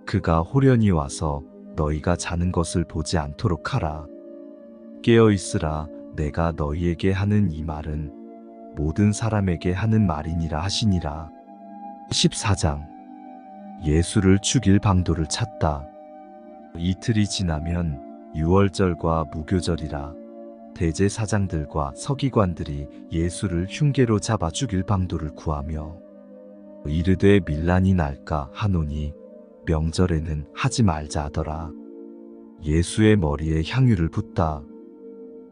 그가 호련히 와서 너희가 자는 것을 보지 않도록 하라. 깨어 있으라. 내가 너희에게 하는 이 말은 모든 사람에게 하는 말이니라 하시니라. 14장. 예수를 죽일 방도를 찾다. 이틀이 지나면 유월절과 무교절이라 대제사장들과 서기관들이 예수를 흉계로 잡아 죽일 방도를 구하며 이르되 밀란이 날까 하노니 명절에는 하지 말자 하더라. 예수의 머리에 향유를 붓다.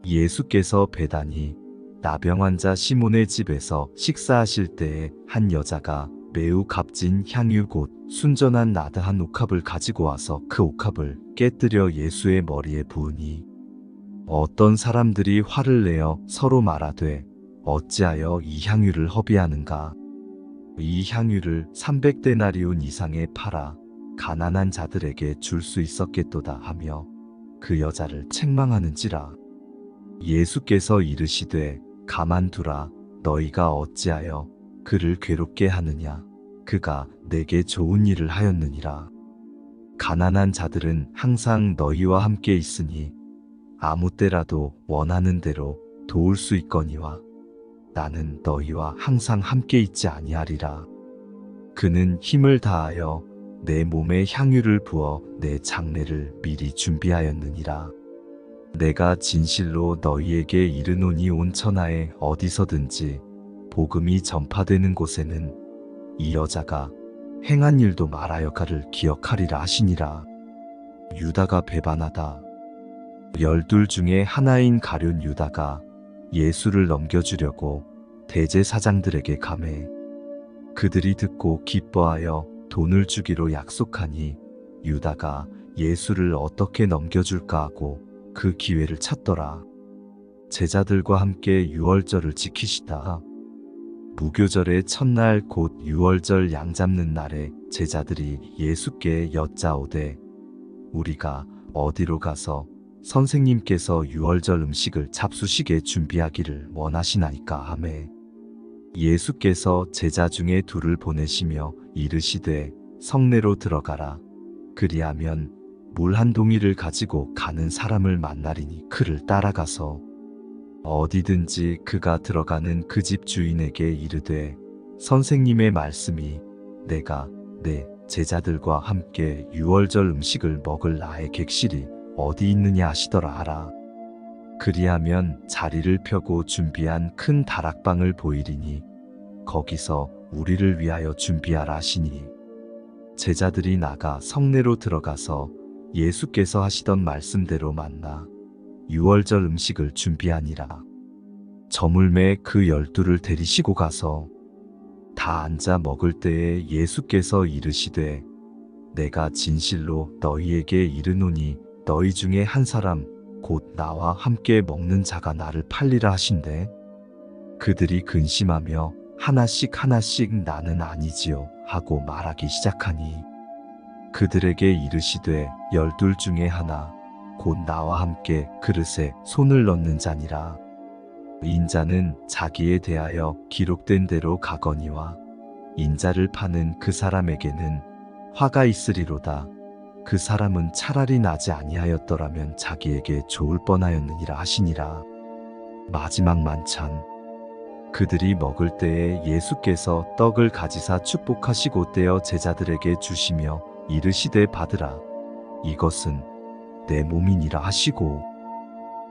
예수께서 베다니 나병 환자 시몬의 집에서 식사하실 때에 한 여자가 매우 값진 향유 곧 순전한 나드 한 옥합을 가지고 와서 그 옥합을 깨뜨려 예수의 머리에 부으니 어떤 사람들이 화를 내어 서로 말하되 어찌하여 이 향유를 허비하는가. 이 향유를 300데나리온 이상에 팔아 가난한 자들에게 줄 수 있었겠도다 하며 그 여자를 책망하는지라. 예수께서 이르시되 가만두라. 너희가 어찌하여 그를 괴롭게 하느냐? 그가 내게 좋은 일을 하였느니라. 가난한 자들은 항상 너희와 함께 있으니 아무 때라도 원하는 대로 도울 수 있거니와 나는 너희와 항상 함께 있지 아니하리라. 그는 힘을 다하여 내 몸에 향유를 부어 내 장례를 미리 준비하였느니라. 내가 진실로 너희에게 이르노니 온 천하에 어디서든지 복음이 전파되는 곳에는 이 여자가 행한 일도 말하여 가를 기억하리라 하시니라. 유다가 배반하다. 12 중에 하나인 가룟 유다가 예수를 넘겨주려고 대제사장들에게 가매 그들이 듣고 기뻐하여 돈을 주기로 약속하니 유다가 예수를 어떻게 넘겨줄까 하고 그 기회를 찾더라. 제자들과 함께 유월절을 지키시다. 무교절의 첫날 곧 유월절 양 잡는 날에 제자들이 예수께 여짜오되 우리가 어디로 가서 선생님께서 유월절 음식을 잡수시게 준비하기를 원하시나이까 하매 예수께서 제자 중에 둘을 보내시며 이르시되 성내로 들어가라. 그리하면 물 한 동이를 가지고 가는 사람을 만나리니 그를 따라가서 어디든지 그가 들어가는 그 집 주인에게 이르되 선생님의 말씀이 내가 내 제자들과 함께 유월절 음식을 먹을 나의 객실이 어디 있느냐 하시더라 하라. 그리하면 자리를 펴고 준비한 큰 다락방을 보이리니 거기서 우리를 위하여 준비하라 하시니 제자들이 나가 성내로 들어가서 예수께서 하시던 말씀대로 만나 유월절 음식을 준비하니라. 저물매 그 12를 데리시고 가서 다 앉아 먹을 때에 예수께서 이르시되 내가 진실로 너희에게 이르노니 너희 중에 한 사람 곧 나와 함께 먹는 자가 나를 팔리라 하신대. 그들이 근심하며 하나씩 하나씩 나는 아니지요 하고 말하기 시작하니 그들에게 이르시되 12 중에 하나 곧 나와 함께 그릇에 손을 넣는 자니라. 인자는 자기에 대하여 기록된 대로 가거니와 인자를 파는 그 사람에게는 화가 있으리로다. 그 사람은 차라리 나지 아니하였더라면 자기에게 좋을 뻔하였느니라 하시니라. 마지막 만찬. 그들이 먹을 때에 예수께서 떡을 가지사 축복하시고 떼어 제자들에게 주시며 이르시되 받으라. 이것은 내 몸이니라 하시고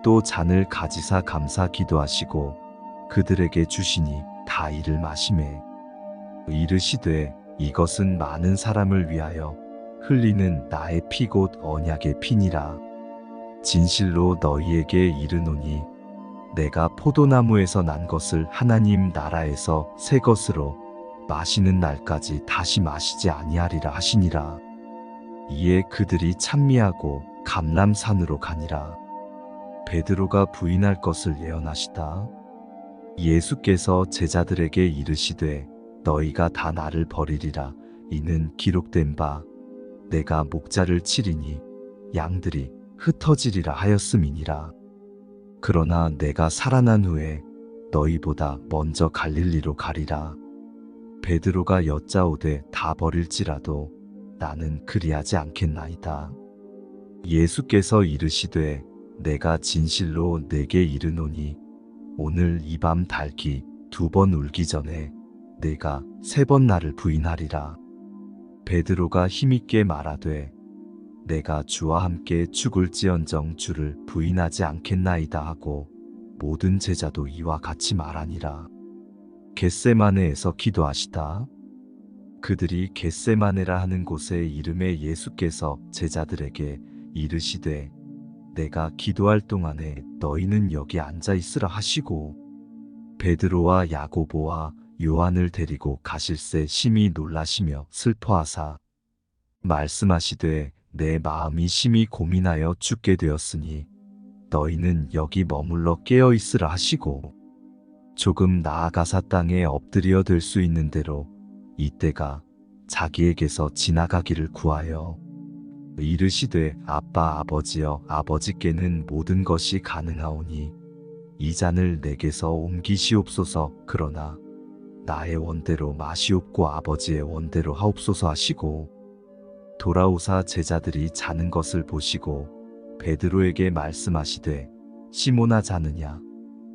또 잔을 가지사 감사 기도하시고 그들에게 주시니 다 이를 마시매 이르시되 이것은 많은 사람을 위하여 흘리는 나의 피 곧 언약의 피니라. 진실로 너희에게 이르노니 내가 포도나무에서 난 것을 하나님 나라에서 새 것으로 마시는 날까지 다시 마시지 아니하리라 하시니라. 이에 그들이 찬미하고 감람산으로 가니라. 베드로가 부인할 것을 예언하시다. 예수께서 제자들에게 이르시되 너희가 다 나를 버리리라. 이는 기록된 바 내가 목자를 치리니 양들이 흩어지리라 하였음이니라. 그러나 내가 살아난 후에 너희보다 먼저 갈릴리로 가리라. 베드로가 여짜오되 다 버릴지라도 나는 그리하지 않겠나이다. 예수께서 이르시되 내가 진실로 내게 이르노니 오늘 이 밤 닭이 2번 울기 전에 내가 3번 나를 부인하리라. 베드로가 힘있게 말하되 내가 주와 함께 죽을지언정 주를 부인하지 않겠나이다 하고 모든 제자도 이와 같이 말하니라. 겟세마네에서 기도하시다. 그들이 겟세마네라 하는 곳에 이름에 예수께서 제자들에게 이르시되 내가 기도할 동안에 너희는 여기 앉아 있으라 하시고 베드로와 야고보와 요한을 데리고 가실새 심히 놀라시며 슬퍼하사 말씀하시되 내 마음이 심히 고민하여 죽게 되었으니 너희는 여기 머물러 깨어 있으라 하시고 조금 나아가사 땅에 엎드려 들 수 있는 대로 이때가 자기에게서 지나가기를 구하여 이르시되 아빠 아버지여 아버지께는 모든 것이 가능하오니 이 잔을 내게서 옮기시옵소서. 그러나 나의 원대로 마시옵고 아버지의 원대로 하옵소서 하시고 돌아오사 제자들이 자는 것을 보시고 베드로에게 말씀하시되 시몬아 자느냐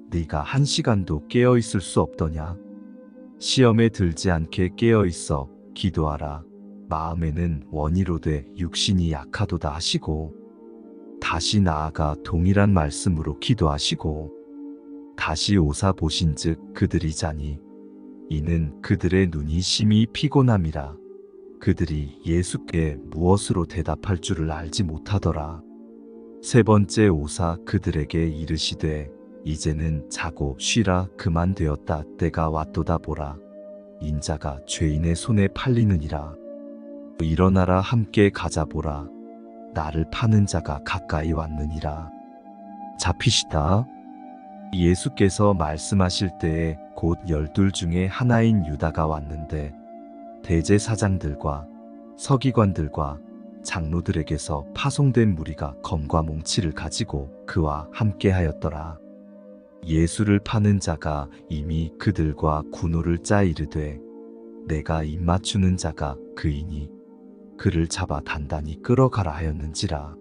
네가 1시간도 깨어 있을 수 없더냐 시험에 들지 않게 깨어 있어 기도하라 마음에는 원이로되 육신이 약하도다 하시고 다시 나아가 동일한 말씀으로 기도하시고 다시 오사 보신즉 그들이 자니 이는 그들의 눈이 심히 피곤함이라 그들이 예수께 무엇으로 대답할 줄을 알지 못하더라. 세 번째 오사 그들에게 이르시되 이제는 자고 쉬라 그만 되었다 때가 왔도다 보라 인자가 죄인의 손에 팔리느니라 일어나라 함께 가자 보라 나를 파는 자가 가까이 왔느니라. 잡히시다. 예수께서 말씀하실 때에 곧 12 중에 하나인 유다가 왔는데 대제사장들과 서기관들과 장로들에게서 파송된 무리가 검과 몽치를 가지고 그와 함께 하였더라. 예수를 파는 자가 이미 그들과 군호를 짜 이르되 내가 입맞추는 자가 그이니 그를 잡아 단단히 끌어가라 하였는지라.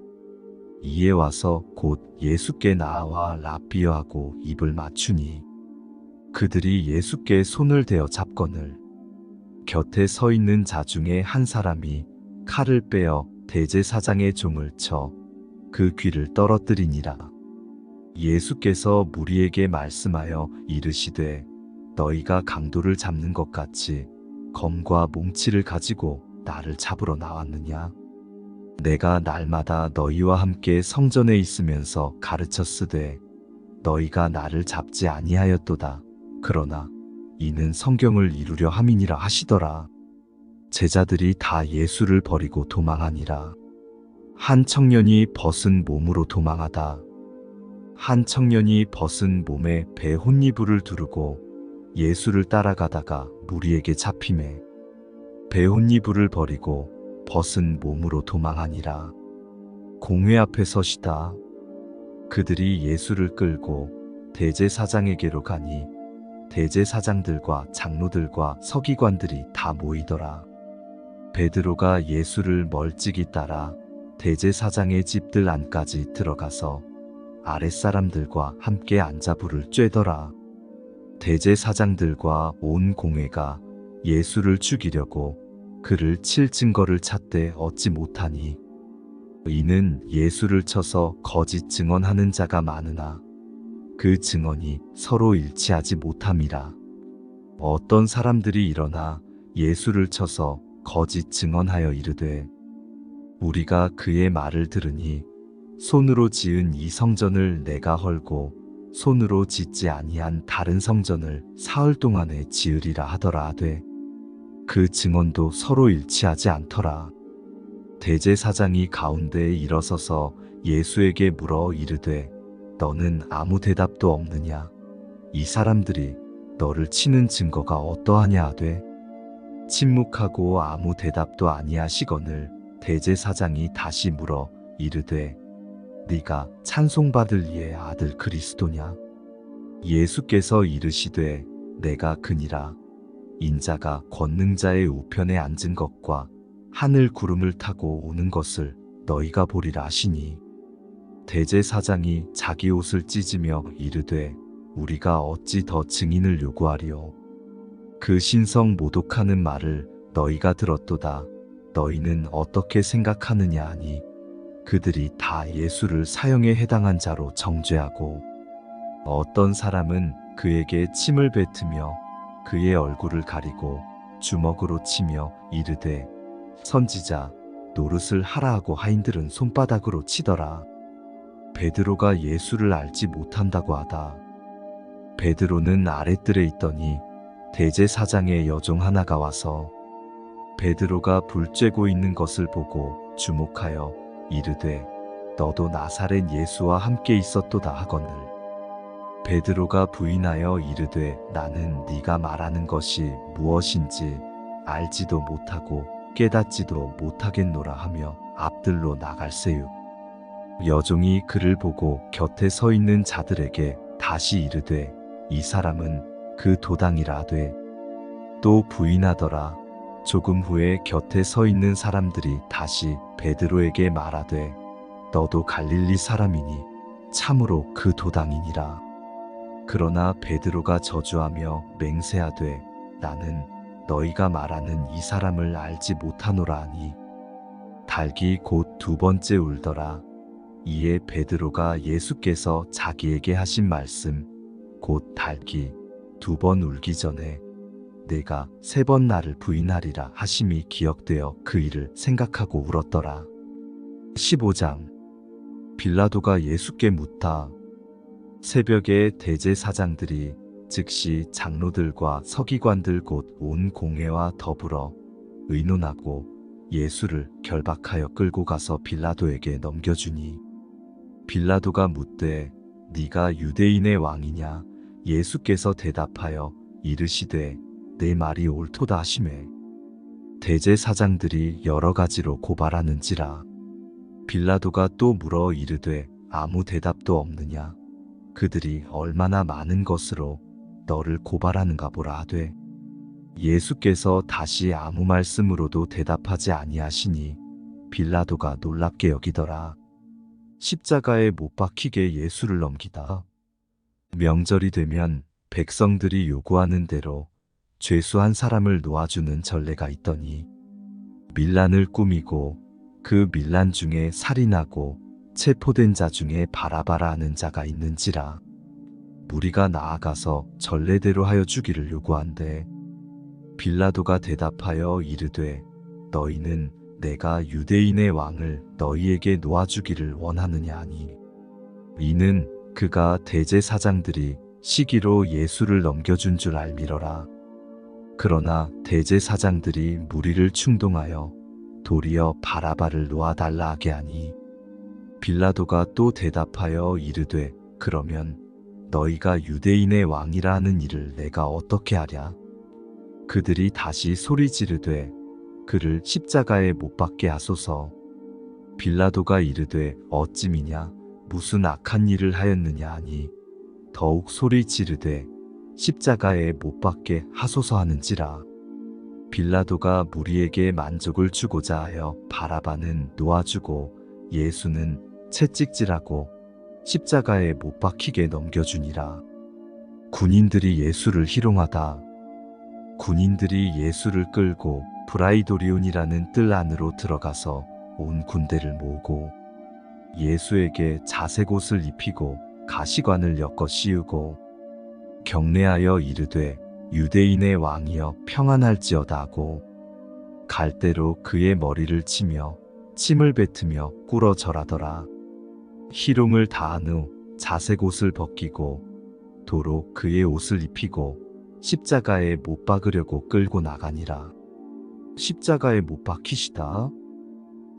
이에 와서 곧 예수께 나아와 라삐어하고 입을 맞추니 그들이 예수께 손을 대어 잡거늘 곁에 서 있는 자 중에 한 사람이 칼을 빼어 대제사장의 종을 쳐 그 귀를 떨어뜨리니라. 예수께서 무리에게 말씀하여 이르시되 너희가 강도를 잡는 것 같이 검과 몽치를 가지고 나를 잡으러 나왔느냐? 내가 날마다 너희와 함께 성전에 있으면서 가르쳤으되 너희가 나를 잡지 아니하였도다. 그러나 이는 성경을 이루려 함이니라 하시더라. 제자들이 다 예수를 버리고 도망하니라. 한 청년이 벗은 몸으로 도망하다. 한 청년이 벗은 몸에 배 혼니부를 두르고 예수를 따라가다가 무리에게 잡히매 배 혼니부를 버리고 벗은 몸으로 도망하니라. 공회 앞에 서시다. 그들이 예수를 끌고 대제사장에게로 가니 대제사장들과 장로들과 서기관들이 다 모이더라. 베드로가 예수를 멀찍이 따라 대제사장의 집들 안까지 들어가서 아랫사람들과 함께 앉아 불을 쬐더라. 대제사장들과 온 공회가 예수를 죽이려고 그를 칠 증거를 찾되 얻지 못하니 이는 예수를 쳐서 거짓 증언하는 자가 많으나 그 증언이 서로 일치하지 못함이라. 어떤 사람들이 일어나 예수를 쳐서 거짓 증언하여 이르되 우리가 그의 말을 들으니 손으로 지은 이 성전을 내가 헐고 손으로 짓지 아니한 다른 성전을 사흘 동안에 지으리라 하더라 하되 그 증언도 서로 일치하지 않더라. 대제사장이 가운데에 일어서서 예수에게 물어 이르되 너는 아무 대답도 없느냐? 이 사람들이 너를 치는 증거가 어떠하냐 하되 침묵하고 아무 대답도 아니하시거늘 대제사장이 다시 물어 이르되 네가 찬송받을 이의 아들 그리스도냐? 예수께서 이르시되 내가 그니라. 인자가 권능자의 우편에 앉은 것과 하늘 구름을 타고 오는 것을 너희가 보리라 하시니 대제사장이 자기 옷을 찢으며 이르되 우리가 어찌 더 증인을 요구하리요? 그 신성 모독하는 말을 너희가 들었도다. 너희는 어떻게 생각하느냐 하니 그들이 다 예수를 사형에 해당한 자로 정죄하고 어떤 사람은 그에게 침을 뱉으며 그의 얼굴을 가리고 주먹으로 치며 이르되 선지자 노릇을 하라 하고 하인들은 손바닥으로 치더라. 베드로가 예수를 알지 못한다고 하다. 베드로는 아랫뜰에 있더니 대제사장의 여종 하나가 와서 베드로가 불 쬐고 있는 것을 보고 주목하여 이르되 너도 나사렛 예수와 함께 있었도다 하거늘 베드로가 부인하여 이르되 나는 네가 말하는 것이 무엇인지 알지도 못하고 깨닫지도 못하겠노라 하며 앞들로 나갈새육 여종이 그를 보고 곁에 서 있는 자들에게 다시 이르되 이 사람은 그 도당이라 하되 또 부인하더라. 조금 후에 곁에 서 있는 사람들이 다시 베드로에게 말하되 너도 갈릴리 사람이니 참으로 그 도당이니라. 그러나 베드로가 저주하며 맹세하되 나는 너희가 말하는 이 사람을 알지 못하노라 하니 닭이 곧 두 번째 울더라. 이에 베드로가 예수께서 자기에게 하신 말씀 곧 닭이 두 번 울기 전에 내가 세 번 나를 부인하리라 하심이 기억되어 그 일을 생각하고 울었더라. 15장. 빌라도가 예수께 묻다. 새벽에 대제사장들이 즉시 장로들과 서기관들 곧 온 공회와 더불어 의논하고 예수를 결박하여 끌고 가서 빌라도에게 넘겨주니 빌라도가 묻되 네가 유대인의 왕이냐? 예수께서 대답하여 이르시되 내 말이 옳도다 하시매 대제사장들이 여러 가지로 고발하는지라. 빌라도가 또 물어 이르되 아무 대답도 없느냐? 그들이 얼마나 많은 것으로 너를 고발하는가 보라 하되 예수께서 다시 아무 말씀으로도 대답하지 아니하시니 빌라도가 놀랍게 여기더라. 십자가에 못 박히게 예수를 넘기다. 명절이 되면 백성들이 요구하는 대로 죄수한 사람을 놓아주는 전례가 있더니 밀란을 꾸미고 그 밀란 중에 살인하고 체포된 자 중에 바라바라 하는 자가 있는지라. 무리가 나아가서 전례대로 하여 주기를 요구한대. 빌라도가 대답하여 이르되 너희는 내가 유대인의 왕을 너희에게 놓아주기를 원하느냐 하니 이는 그가 대제사장들이 시기로 예수를 넘겨준 줄 알미러라. 그러나 대제사장들이 무리를 충동하여 도리어 바라바를 놓아달라 하게 하니 빌라도가 또 대답하여 이르되 그러면 너희가 유대인의 왕이라 하는 일을 내가 어떻게 하랴? 그들이 다시 소리 지르되 그를 십자가에 못 박게 하소서. 빌라도가 이르되 어찌미냐 무슨 악한 일을 하였느냐 하니 더욱 소리 지르되 십자가에 못 박게 하소서 하는지라. 빌라도가 무리에게 만족을 주고자 하여 바라바는 놓아주고 예수는 채찍질하고 십자가에 못 박히게 넘겨주니라. 군인들이 예수를 희롱하다. 군인들이 예수를 끌고 브라이도리온이라는 뜰 안으로 들어가서 온 군대를 모으고 예수에게 자색옷을 입히고 가시관을 엮어 씌우고 경례하여 이르되 유대인의 왕이여 평안할지어다 하고 갈대로 그의 머리를 치며 침을 뱉으며 꿇어 절하더라. 희롱을 다한 후 자색옷을 벗기고 도로 그의 옷을 입히고 십자가에 못 박으려고 끌고 나가니라. 십자가에 못 박히시다.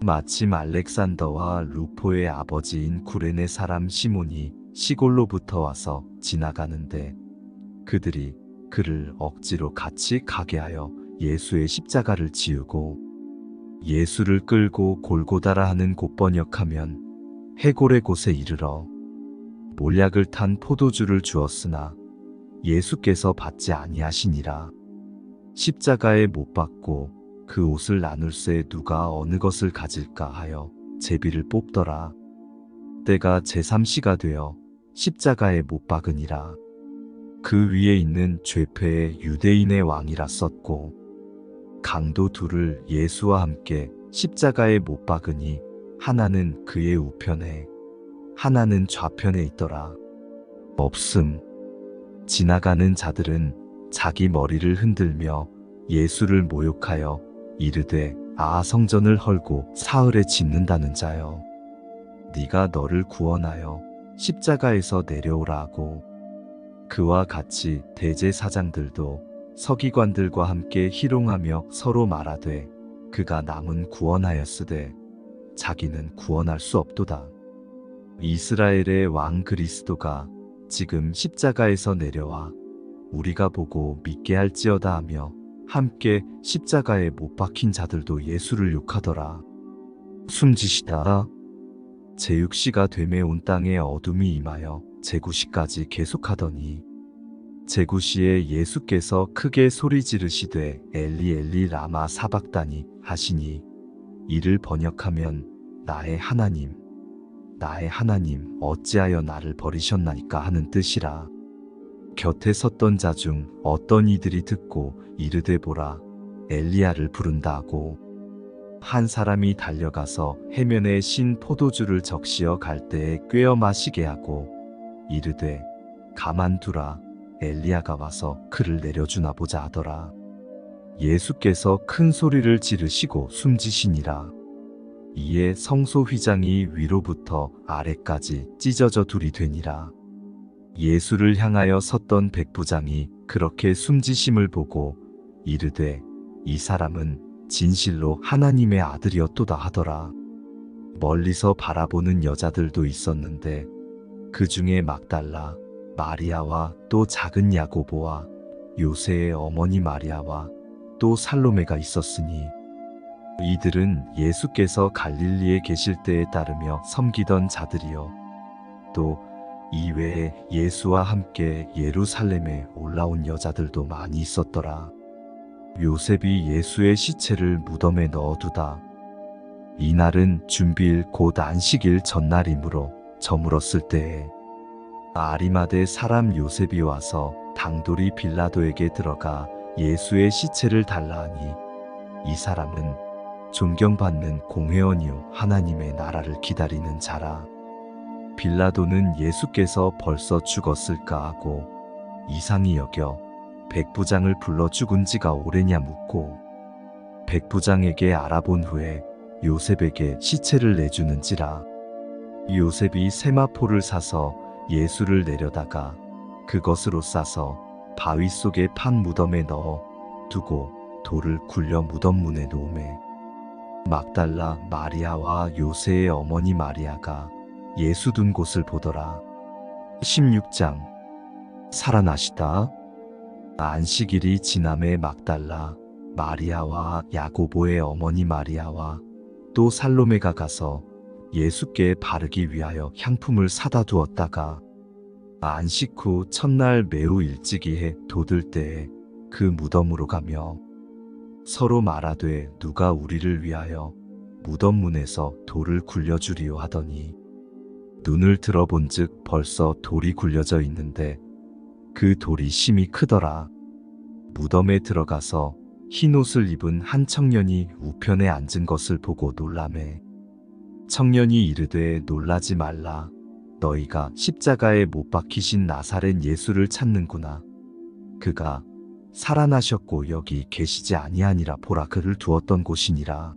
마침 알렉산더와 루포의 아버지인 구레네 사람 시몬이 시골로부터 와서 지나가는데 그들이 그를 억지로 같이 가게 하여 예수의 십자가를 지우고 예수를 끌고 골고다라 하는 곳 번역하면 해골의 곳에 이르러 몰약을 탄 포도주를 주었으나 예수께서 받지 아니하시니라. 십자가에 못 박고 그 옷을 나눌새 누가 어느 것을 가질까 하여 제비를 뽑더라. 때가 제3시가 되어 십자가에 못 박으니라. 그 위에 있는 죄패에 유대인의 왕이라 썼고 강도 둘을 예수와 함께 십자가에 못 박으니 하나는 그의 우편에 하나는 좌편에 있더라. 없음. 지나가는 자들은 자기 머리를 흔들며 예수를 모욕하여 이르되 아 성전을 헐고 사흘에 짓는다는 자여 네가 너를 구원하여 십자가에서 내려오라 하고 그와 같이 대제사장들도 서기관들과 함께 희롱하며 서로 말하되 그가 남은 구원하였으되 자기는 구원할 수 없도다. 이스라엘의 왕 그리스도가 지금 십자가에서 내려와 우리가 보고 믿게 할지어다 하며 함께 십자가에 못 박힌 자들도 예수를 욕하더라. 숨지시다. 제6시가 되매 온 땅에 어둠이 임하여 제구시까지 계속하더니 제구시에 예수께서 크게 소리 지르시되 엘리 엘리 라마 사박다니 하시니 이를 번역하면 나의 하나님 어찌하여 나를 버리셨나이까 하는 뜻이라. 곁에 섰던 자 중 어떤 이들이 듣고 이르되 보라 엘리야를 부른다 하고 한 사람이 달려가서 해면에 신 포도주를 적시어 갈대에 꿰어 마시게 하고 이르되 가만두라 엘리야가 와서 그를 내려주나 보자 하더라. 예수께서 큰 소리를 지르시고 숨지시니라. 이에 성소 휘장이 위로부터 아래까지 찢어져 둘이 되니라. 예수를 향하여 섰던 백부장이 그렇게 숨지심을 보고 이르되 이 사람은 진실로 하나님의 아들이었도다 하더라. 멀리서 바라보는 여자들도 있었는데 그 중에 막달라 마리아와 또 작은 야고보와 요새의 어머니 마리아와 또 살로메가 있었으니 이들은 예수께서 갈릴리에 계실 때에 따르며 섬기던 자들이요 또 이외에 예수와 함께 예루살렘에 올라온 여자들도 많이 있었더라. 요셉이 예수의 시체를 무덤에 넣어두다. 이날은 준비일 곧 안식일 전날이므로 저물었을 때에 아리마대 사람 요셉이 와서 당돌이 빌라도에게 들어가 예수의 시체를 달라 하니 이 사람은 존경받는 공회원이요 하나님의 나라를 기다리는 자라. 빌라도는 예수께서 벌써 죽었을까 하고 이상히 여겨 백부장을 불러 죽은 지가 오래냐 묻고 백부장에게 알아본 후에 요셉에게 시체를 내주는지라. 요셉이 세마포를 사서 예수를 내려다가 그것으로 싸서 바위 속에 판 무덤에 넣어 두고 돌을 굴려 무덤 문에 놓으매 막달라 마리아와 요새의 어머니 마리아가 예수 둔 곳을 보더라. 16장 살아나시다. 안식일이 지남에 막달라 마리아와 야고보의 어머니 마리아와 또 살로메가 가서 예수께 바르기 위하여 향품을 사다 두었다가 안식 후 첫날 매우 일찍이 해 돋을 때에 그 무덤으로 가며 서로 말하되 누가 우리를 위하여 무덤 문에서 돌을 굴려주리요 하더니 눈을 들어본즉 벌써 돌이 굴려져 있는데 그 돌이 심히 크더라. 무덤에 들어가서 흰 옷을 입은 한 청년이 우편에 앉은 것을 보고 놀라매 청년이 이르되 놀라지 말라. 너희가 십자가에 못 박히신 나사렛 예수를 찾는구나. 그가 살아나셨고 여기 계시지 아니하니라. 보라 그를 두었던 곳이니라.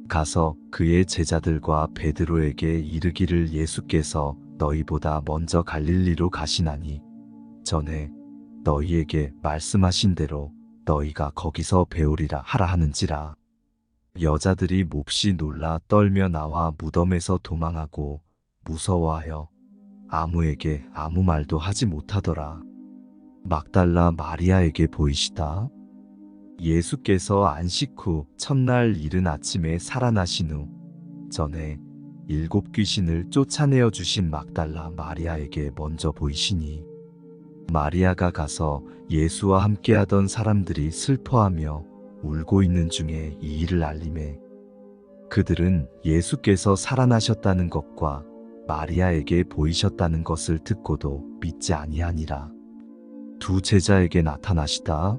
가서 그의 제자들과 베드로에게 이르기를 예수께서 너희보다 먼저 갈릴리로 가시나니 전에 너희에게 말씀하신 대로 너희가 거기서 배우리라 하라 하는지라. 여자들이 몹시 놀라 떨며 나와 무덤에서 도망하고 무서워하여 아무에게 아무 말도 하지 못하더라. 막달라 마리아에게 보이시다. 예수께서 안식 후 첫날 이른 아침에 살아나신 후 전에 7 귀신을 쫓아내어 주신 막달라 마리아에게 먼저 보이시니 마리아가 가서 예수와 함께하던 사람들이 슬퍼하며 울고 있는 중에 이 일을 알림해 그들은 예수께서 살아나셨다는 것과 마리아에게 보이셨다는 것을 듣고도 믿지 아니하니라. 두 제자에게 나타나시다.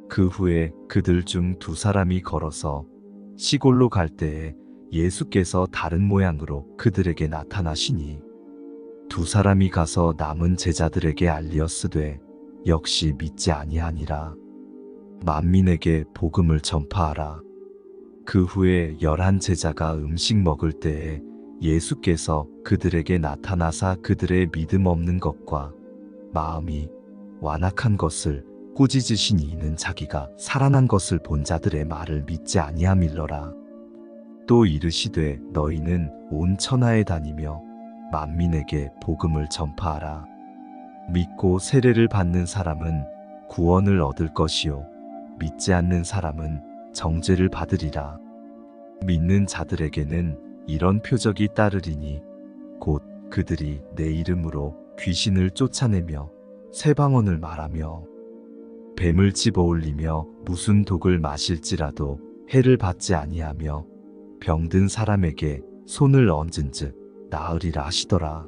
그 후에 그들 중 2 사람이 걸어서 시골로 갈 때에 예수께서 다른 모양으로 그들에게 나타나시니 2 사람이 가서 남은 제자들에게 알리었으되 역시 믿지 아니하니라. 만민에게 복음을 전파하라. 그 후에 11 제자가 음식 먹을 때에 예수께서 그들에게 나타나사 그들의 믿음 없는 것과 마음이 완악한 것을 꾸짖으시니 이는 자기가 살아난 것을 본 자들의 말을 믿지 아니함일러라. 또 이르시되 너희는 온 천하에 다니며 만민에게 복음을 전파하라. 믿고 세례를 받는 사람은 구원을 얻을 것이요 믿지 않는 사람은 정죄를 받으리라. 믿는 자들에게는 이런 표적이 따르리니 곧 그들이 내 이름으로 귀신을 쫓아내며 새 방언을 말하며 뱀을 집어올리며 무슨 독을 마실지라도 해를 받지 아니하며 병든 사람에게 손을 얹은즉 나으리라 하시더라.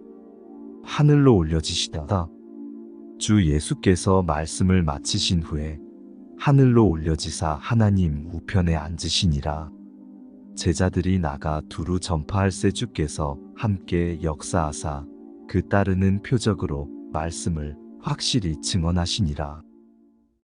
하늘로 올려지시다가 주 예수께서 말씀을 마치신 후에 하늘로 올려지사 하나님 우편에 앉으시니라. 제자들이 나가 두루 전파할세 주께서 함께 역사하사 그 따르는 표적으로 말씀을 확실히 증언하시니라.